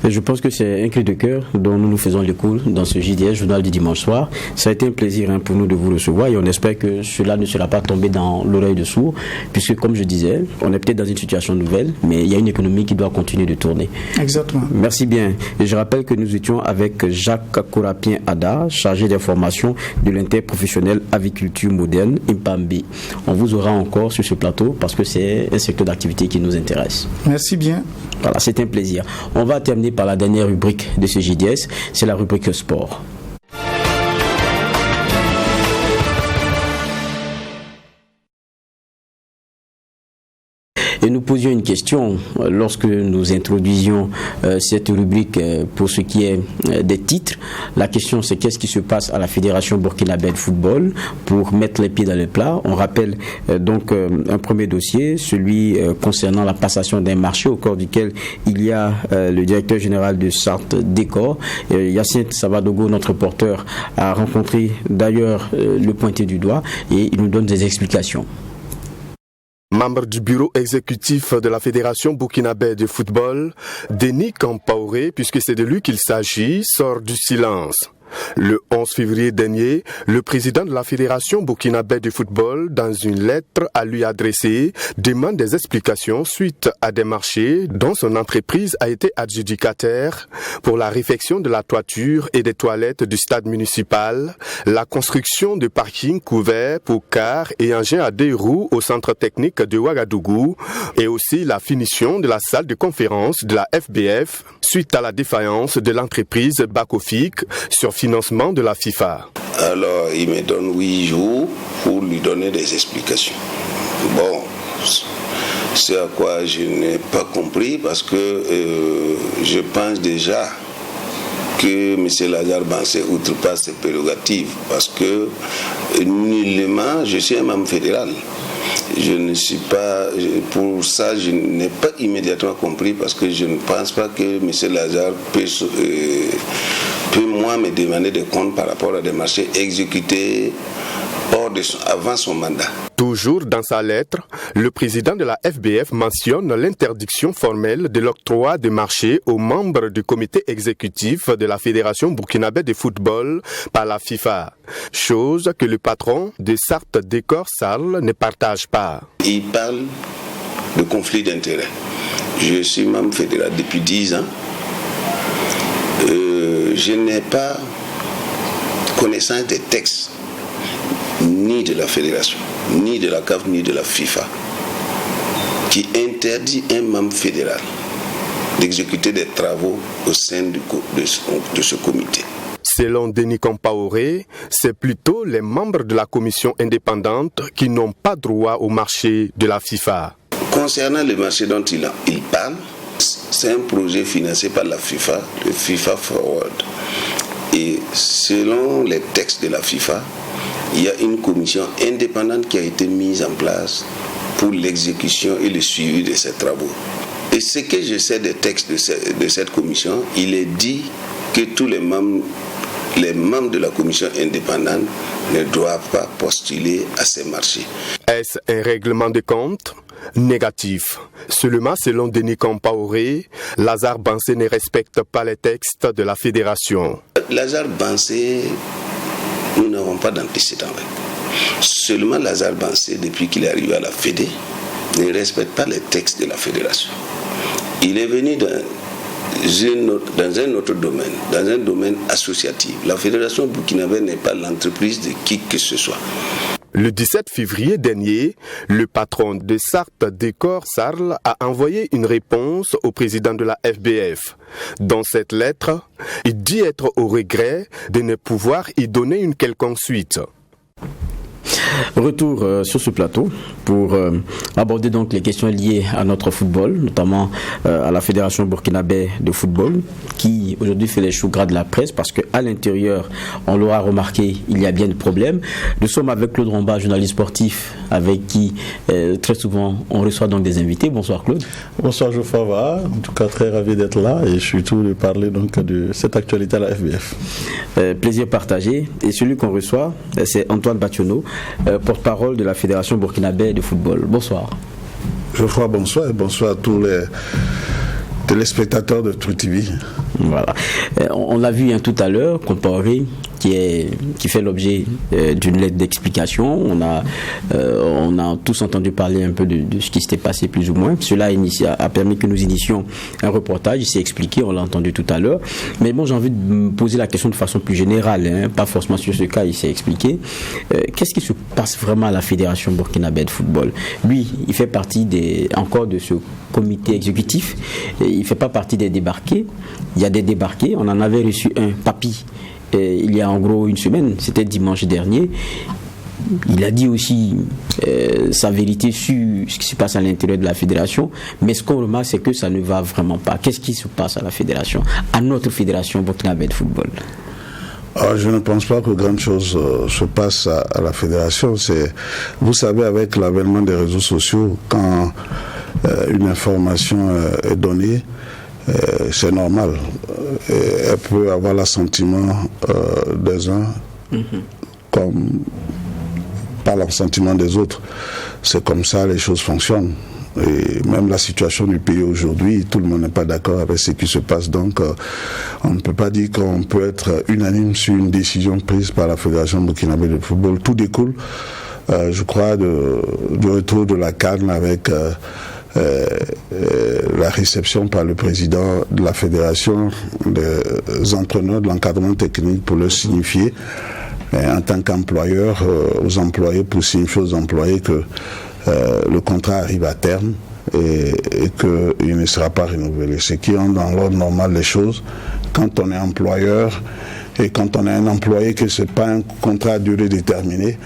A: Et je pense que c'est un cri de cœur dont nous faisons l'écho dans ce JDS, journal du dimanche soir. Ça a été un plaisir pour nous de vous recevoir et on espère que cela ne sera pas tombé dans l'oreille de sourd, puisque comme je disais, on est peut-être dans une situation nouvelle, mais il y a une économie qui doit continuer de tourner.
K: Exactement.
A: Merci bien. Et je rappelle que nous étions avec Jacques Korapien-Ada, chargé d'information de l'interprofessionnel aviculture moderne, IMPAMBI. On vous aura encore sur ce plateau parce que c'est un secteur d'activité qui nous intéresse.
K: Merci bien.
A: Voilà, c'est un plaisir. On va terminer par la dernière rubrique de ce JDS, c'est la rubrique sport. Et nous posions une question lorsque nous introduisions cette rubrique pour ce qui est des titres. La question, c'est qu'est-ce qui se passe à la Fédération burkinabé de football pour mettre les pieds dans le plat. On rappelle donc un premier dossier, celui concernant la passation d'un marché au cours duquel il y a le directeur général de Sarthe Décor, Yacinthe Savadogo, notre porteur, a rencontré d'ailleurs le pointé du doigt et il nous donne des explications.
L: Membre du bureau exécutif de la Fédération burkinabé de football, Denis Kampaoré, puisque c'est de lui qu'il s'agit, sort du silence. Le 11 février dernier, le président de la Fédération burkinabé de football, dans une lettre à lui adressée, demande des explications suite à des marchés dont son entreprise a été adjudicataire pour la réfection de la toiture et des toilettes du stade municipal, la construction de parkings couverts pour cars et engins à 2 roues au centre technique de Ouagadougou et aussi la finition de la salle de conférence de la FBF suite à la défaillance de l'entreprise Bakofik sur financement de la FIFA.
M: Alors, il me donne 8 jours pour lui donner des explications. Bon, Ce à quoi je n'ai pas compris parce que je pense déjà que M. Lazare Bansé outrepasse ses prérogatives parce que nullement je suis un membre fédéral. Je ne suis pas, pour ça je n'ai pas immédiatement compris parce que je ne pense pas que M. Lazare peut moi me demander des comptes par rapport à des marchés exécutés avant son mandat.
L: Toujours dans sa lettre, le président de la FBF mentionne l'interdiction formelle de l'octroi de marchés aux membres du comité exécutif de la Fédération burkinabé de football par la FIFA, chose que le patron de Sarthe Décor Sarl ne partage pas.
M: Il parle de conflit d'intérêts. Je suis membre fédéral depuis 10 ans. Je n'ai pas connaissance des textes ni de la fédération, ni de la CAF, ni de la FIFA, qui interdit un membre fédéral d'exécuter des travaux au sein de ce comité.
L: Selon Denis Compaoré, c'est plutôt les membres de la commission indépendante qui n'ont pas droit au marché de la FIFA.
M: Concernant le marché dont il parle, c'est un projet financé par la FIFA, le FIFA Forward. Et selon les textes de la FIFA, il y a une commission indépendante qui a été mise en place pour l'exécution et le suivi de ces travaux. Et ce que je sais des textes de cette commission, il est dit que tous les membres de la commission indépendante ne doivent pas postuler à ces marchés.
L: Est-ce un règlement de compte ? Négatif. Seulement, selon Denis Compaoré, Lazare Bansé ne respecte pas les textes de la fédération.
M: Lazare Bansé, nous n'avons pas d'antécédent. Seulement Lazare Bansé, depuis qu'il est arrivé à la Fédé, ne respecte pas les textes de la fédération. Il est venu dans un autre domaine, dans un domaine associatif. La fédération burkinabé n'est pas l'entreprise de qui que ce soit.
L: Le 17 février dernier, le patron de Sarthe Décor Sarl a envoyé une réponse au président de la FBF. Dans cette lettre, il dit être au regret de ne pouvoir y donner une quelconque suite.
A: Retour sur ce plateau pour aborder donc les questions liées à notre football, notamment à la Fédération burkinabé de football, qui aujourd'hui fait les choux gras de la presse parce qu'à l'intérieur, on l'aura remarqué, il y a bien des problèmes. Nous sommes avec Claude Romba, journaliste sportif, avec qui très souvent on reçoit donc des invités. Bonsoir Claude.
N: Bonsoir Geoffroy, en tout cas très ravi d'être là et je suis tout de parler donc de cette actualité à la FBF.
A: Plaisir partagé. Et celui qu'on reçoit, c'est Antoine Bationo, porte-parole de la Fédération burkinabé de football. Bonsoir.
O: Geoffroy, bonsoir et bonsoir à tous les téléspectateurs de True TV.
A: Voilà. On l'a vu tout à l'heure, Compaoré, qui fait l'objet d'une lettre d'explication. On a tous entendu parler un peu de ce qui s'était passé plus ou moins. Cela a permis que nous initions un reportage. Il s'est expliqué, on l'a entendu tout à l'heure. Mais bon, j'ai envie de me poser la question de façon plus générale, pas forcément sur ce cas, il s'est expliqué. Qu'est-ce qui se passe vraiment à la Fédération burkinabé de football ? Lui, il fait partie encore de ce comité exécutif. Il ne fait pas partie des débarqués. Il y a des débarqués. On en avait reçu un, Papy, il y a en gros une semaine, c'était dimanche dernier. Il a dit aussi sa vérité sur ce qui se passe à l'intérieur de la fédération, mais ce qu'on remarque, c'est que ça ne va vraiment pas. Qu'est-ce qui se passe à la fédération, à notre fédération burkinabé de football ?
O: Je ne pense pas que grande chose se passe à la fédération. Vous savez, avec l'avènement des réseaux sociaux, quand une information est donnée, c'est normal. Elle peut avoir l'assentiment des uns comme pas l'assentiment des autres. C'est comme ça les choses fonctionnent. Et même la situation du pays aujourd'hui, tout le monde n'est pas d'accord avec ce qui se passe. Donc, on ne peut pas dire qu'on peut être unanime sur une décision prise par la Fédération burkinabé de football. Tout découle, je crois, du retour de la CAN avec la réception par le président de la fédération des entraîneurs de l'encadrement technique pour leur signifier en tant qu'employeur aux employés, pour signifier aux employés que le contrat arrive à terme et qu'il ne sera pas renouvelé. Ce qui est dans l'ordre normal des choses. Quand on est employeur et quand on a un employé que ce n'est pas un contrat à durée déterminée,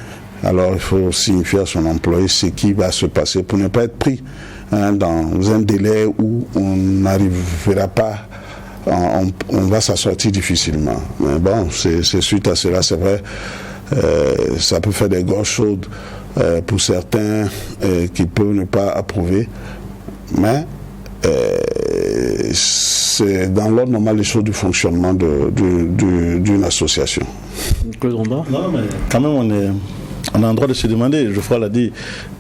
O: alors il faut signifier à son employé ce qui va se passer pour ne pas être pris dans un délai où on n'arrivera pas, on va s'en sortir difficilement. Mais bon, c'est suite à cela, c'est vrai, ça peut faire des gorges chaudes pour certains qui peuvent ne pas approuver, mais c'est dans l'ordre normal des choses du fonctionnement d'une association.
N: Claude Romba ? Non, mais quand même, on a le droit de se demander, Geoffroy l'a dit,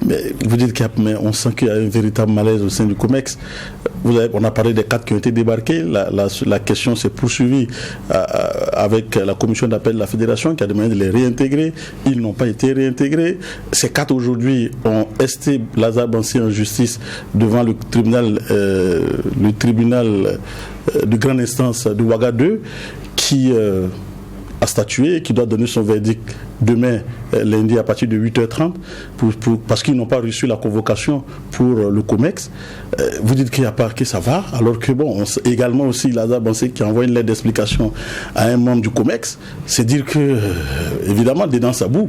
N: mais vous dites qu'on sent qu'il y a un véritable malaise au sein du COMEX. On a parlé des 4 qui ont été débarqués, la question s'est poursuivie avec la commission d'appel de la fédération qui a demandé de les réintégrer. Ils n'ont pas été réintégrés. Ces 4 aujourd'hui ont esté Lazare Bansé en justice devant le tribunal de grande instance de Ouaga 2 qui a statué, qui doit donner son verdict demain, lundi, à partir de 8h30, parce qu'ils n'ont pas reçu la convocation pour le COMEX. Vous dites qu'il n'y a pas que ça va, alors que également aussi Lazare Bansé qui envoie une lettre d'explication à un membre du COMEX, c'est dire que, évidemment, dedans ça boue.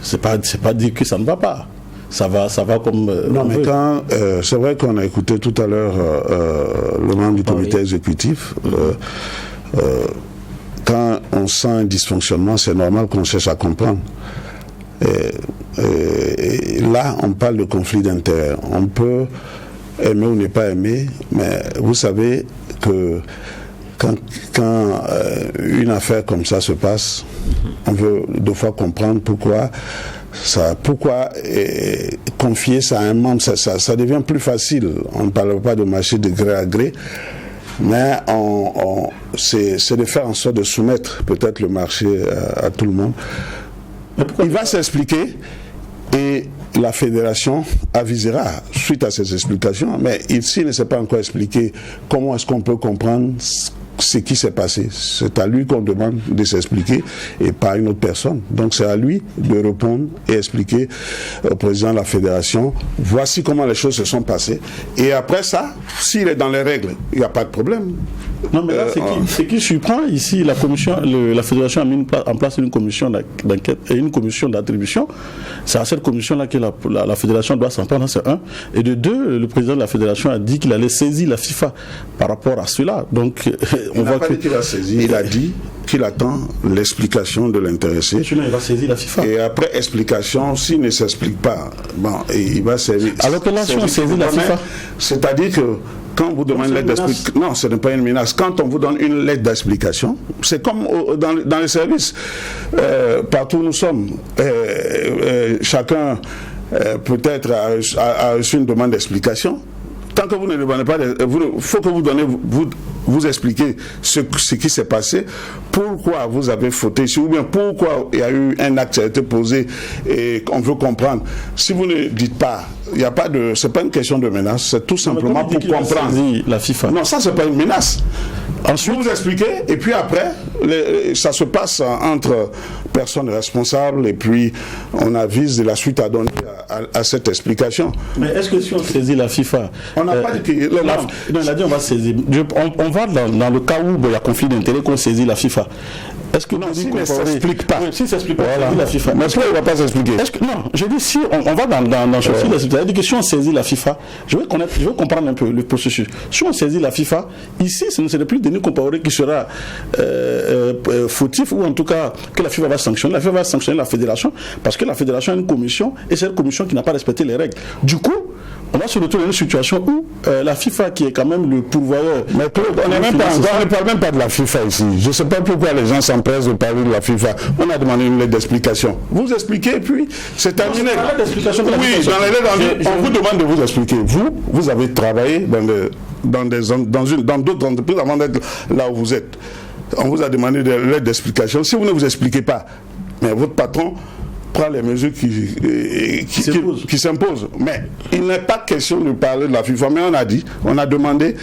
N: C'est pas dire que ça ne va pas. Ça va comme...
O: non, mais quand... c'est vrai qu'on a écouté tout à l'heure le membre du comité exécutif. Quand on sent un dysfonctionnement, c'est normal qu'on cherche à comprendre. Et là, on parle de conflit d'intérêts. On peut aimer ou ne pas aimer, mais vous savez que quand une affaire comme ça se passe, on veut deux fois comprendre pourquoi confier ça à un membre, ça devient plus facile. On ne parle pas de marcher de gré à gré. Mais c'est de faire en sorte de soumettre peut-être le marché à tout le monde. Il va s'expliquer et la fédération avisera suite à ces explications. Mais s'il ne s'est pas encore expliqué, comment est-ce qu'on peut comprendre ce qui s'est passé? C'est à lui qu'on demande de s'expliquer et pas une autre personne. Donc c'est à lui de répondre et expliquer au président de la fédération, voici comment les choses se sont passées. Et après ça, s'il est dans les règles, il n'y a pas de problème.
N: Non, mais là, ce qui surprend ici, la fédération a mis en place une commission d'enquête et une commission d'attribution. C'est à cette commission-là que la fédération doit s'en prendre, c'est un. Et de deux, le président de la fédération a dit qu'il allait saisir la FIFA par rapport à cela. Donc,
O: on voit qu'il a saisi. Il a dit qu'il attend l'explication de l'intéressé.
N: Il va saisir la FIFA.
O: Et après explication, s'il ne s'explique pas, il va saisir.
N: Alors que là, si on saisit la FIFA,
O: c'est-à-dire que quand on vous demande une lettre d'explication, non, ce n'est pas une menace. Quand on vous donne une lettre d'explication, c'est comme dans les services. Partout où nous sommes, chacun peut-être a reçu une demande d'explication. Tant que vous ne demandez pas, il faut que vous expliquez ce qui s'est passé, pourquoi vous avez fauté ici, ou bien pourquoi il y a eu un acte qui a été posé et qu'on veut comprendre. Si vous ne dites pas, il n'y a pas de, c'est pas une question de menace, c'est tout simplement pour comprendre.
N: La FIFA.
O: Non, ça c'est pas une menace. Ensuite, vous expliquez, et puis après, ça se passe entre personnes responsables, et puis on avise de la suite à donner à cette explication.
N: Mais est-ce que si on saisit la FIFA,
O: on n'a pas dit que...
N: Non, il a dit on va saisir. On va dans le cas où il y a conflit d'intérêt qu'on saisit la FIFA. Est-ce que
O: non, s'il ne s'explique pas.
N: Oui, s'il ne s'explique pas,
O: voilà.
N: La FIFA.
O: Mais pourquoi il ne va pas s'expliquer?
N: Non, je dis si on va dans ce fil, c'est-à-dire que si on saisit la FIFA, je veux comprendre un peu le processus. Si on saisit la FIFA, ici, ce ne serait plus Denis Compaoré qui sera fautif, ou en tout cas que la FIFA va sanctionner. La FIFA va sanctionner la fédération parce que la fédération a une commission et c'est une commission qui n'a pas respecté les règles. Du coup, on va se retrouver dans une situation où la FIFA, qui est quand même le pourvoyeur...
O: Mais on ne parle même pas de la FIFA ici. Je ne sais pas pourquoi les gens s'empressent de parler de la FIFA. On a demandé une lettre d'explication. Vous expliquez, puis c'est terminé.
N: Oui,
O: dans les lettres, on vous demande de vous expliquer. Vous avez travaillé dans d'autres entreprises avant d'être là où vous êtes. On vous a demandé une lettre d'explication. Si vous ne vous expliquez pas, mais votre patron prend les mesures qui s'imposent. Mais il n'est pas question de parler de la FIFA. Mais on a demandé,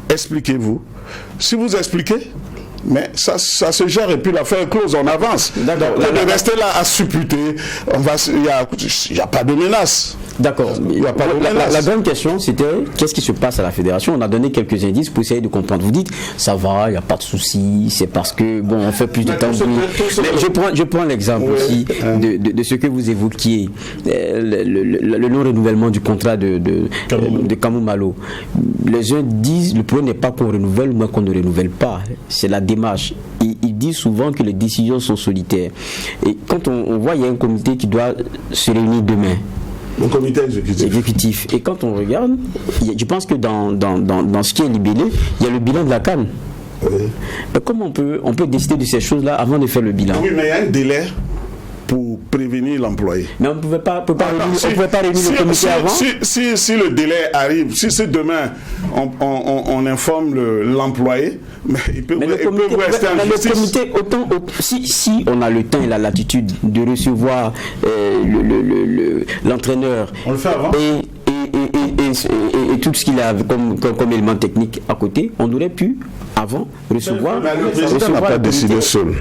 O: expliquez-vous. Si vous expliquez, mais ça se gère et puis l'affaire est close, on avance. De rester là à supputer, il n'y a pas de menace.
A: D'accord. La grande question, c'était qu'est-ce qui se passe à la fédération? On a donné quelques indices pour essayer de comprendre. Vous dites, ça va, il n'y a pas de souci, c'est parce que, bon, on fait plus de temps. Mais je prends l'exemple aussi de ce que vous évoquiez, le non-renouvellement du contrat de Kamou Malo. Les uns disent, le problème n'est pas qu'on renouvelle, mais qu'on ne renouvelle pas. C'est la démarche. Ils disent souvent que les décisions sont solitaires. Et quand on voit, il y a un comité qui doit se réunir demain.
O: Le comité exécutif.
A: Et quand on regarde, je pense que dans ce qui est libellé, il y a le bilan de la CAN.
O: Oui.
A: Mais comment on peut décider de ces choses-là avant de faire le bilan?
O: Oui, mais il y a un délai pour prévenir l'employé.
A: Mais on ne pouvait pas réunir le comité avant.
O: Si le délai arrive, si demain on informe l'employé, mais il peut rester en justice.
A: Le comité, si on a le temps et la latitude de recevoir l'entraîneur,
N: on le fait avant.
A: Et tout ce qu'il a comme élément technique à côté, on aurait pu avant recevoir.
O: Le président n'a pas décidé seul.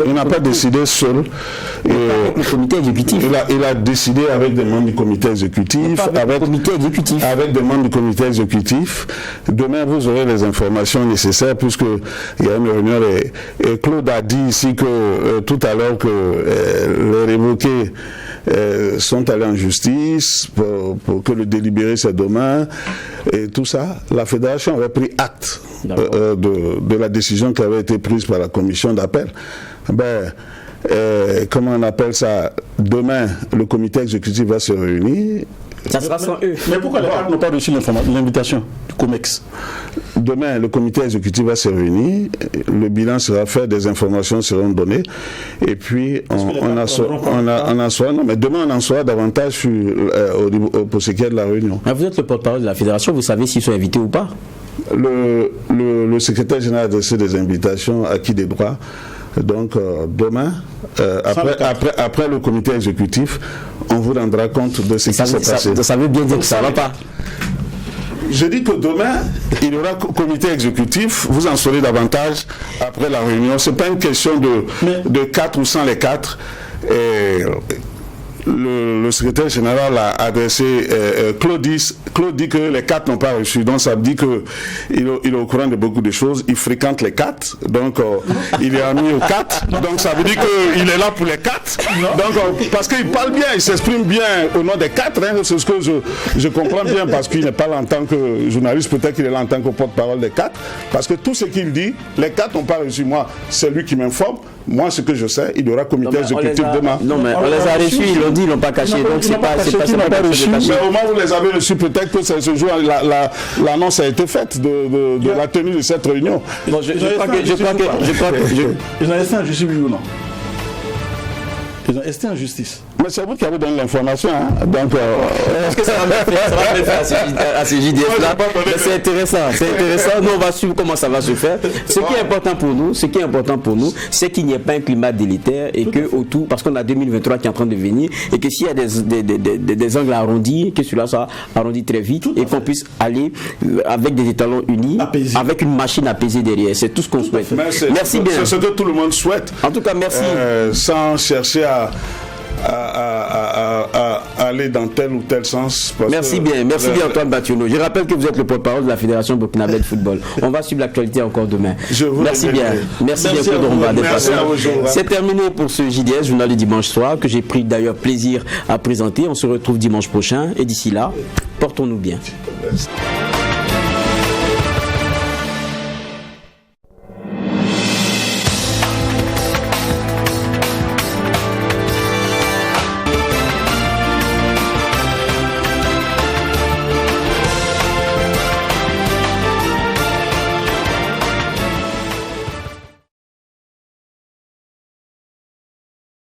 O: Il n'a pas décidé seul.
A: Avec le comité exécutif.
O: Il a décidé avec des membres du comité exécutif. Avec des membres du comité exécutif. Demain, vous aurez les informations nécessaires puisqu'il y a une réunion. Et Claude a dit ici que tout à l'heure que les révoqués sont allés en justice pour que le délibéré c'est demain et tout ça. La fédération avait pris acte de la décision qui avait été prise par la commission d'appel. Comment on appelle ça? Demain, le comité exécutif va se réunir.
A: Ça sera sans eux.
N: Mais pourquoi les parcs n'ont pas reçu l'invitation du COMEX?
O: Demain, le comité exécutif va se réunir, le bilan sera fait, des informations seront données, et puis on en soit. Non, mais demain on en saura davantage pour ce qui est de la réunion.
A: Mais vous êtes le porte-parole de la fédération, vous savez s'ils sont invités ou pas?
O: Le secrétaire général a adressé des invitations à qui des droits. Donc demain, après le comité exécutif, on vous rendra compte de ce qui s'est passé.
A: Ça veut bien dire que ça ne va pas.
O: Je dis que demain, il y aura comité exécutif, vous en saurez davantage après la réunion. Ce n'est pas une question de 4 ou sans les 4. Le secrétaire général a adressé Claude dit que les 4 n'ont pas reçu, donc ça veut dire qu'il est au courant de beaucoup de choses, il fréquente les 4, donc il est ami aux 4, donc ça veut dire qu'il est là pour les 4, donc parce qu'il parle bien, il s'exprime bien au nom des 4, hein, c'est ce que je comprends bien, parce qu'il n'est pas là en tant que journaliste, peut-être qu'il est là en tant que porte-parole des 4, parce que tout ce qu'il dit, les 4 n'ont pas reçu. Moi, c'est lui qui m'informe. Moi, ce que je sais, il y aura comité exécutif demain.
A: Non, mais on les a reçus, ils l'ont dit, ils l'ont pas caché. Donc c'est pas
O: reçu. Mais au moment où vous les avez reçus, peut-être que ce jour, l'annonce a été faite de la tenue de cette réunion.
N: Bon, je crois que ils ont resté en justice, oui ou non? Ils ont resté en justice.
O: Mais c'est vous qui avez donné l'information. Hein? Donc,
A: est-ce que ça va me faire à ce JDS-là? C'est intéressant. Nous, on va suivre comment ça va se faire. Ce qui est important pour nous, c'est qu'il n'y ait pas un climat délétère et que autour, parce qu'on a 2023 qui est en train de venir, et que s'il y a des angles arrondis, que cela soit arrondi très vite et qu'on puisse aller avec des étalons unis, avec une machine apaisée derrière. C'est tout ce qu'on souhaite. Merci bien.
O: C'est ce que tout le monde souhaite.
A: En tout cas, merci.
O: Sans chercher à aller dans tel ou tel sens.
A: Merci bien Antoine Bationo. Je rappelle que vous êtes le porte-parole de la Fédération burkinabé de football. On va suivre l'actualité encore demain. Merci bien Claude Romba d'être passé. C'est terminé pour ce JDS, journal du dimanche soir, que j'ai pris d'ailleurs plaisir à présenter. On se retrouve dimanche prochain et d'ici là, portons-nous bien.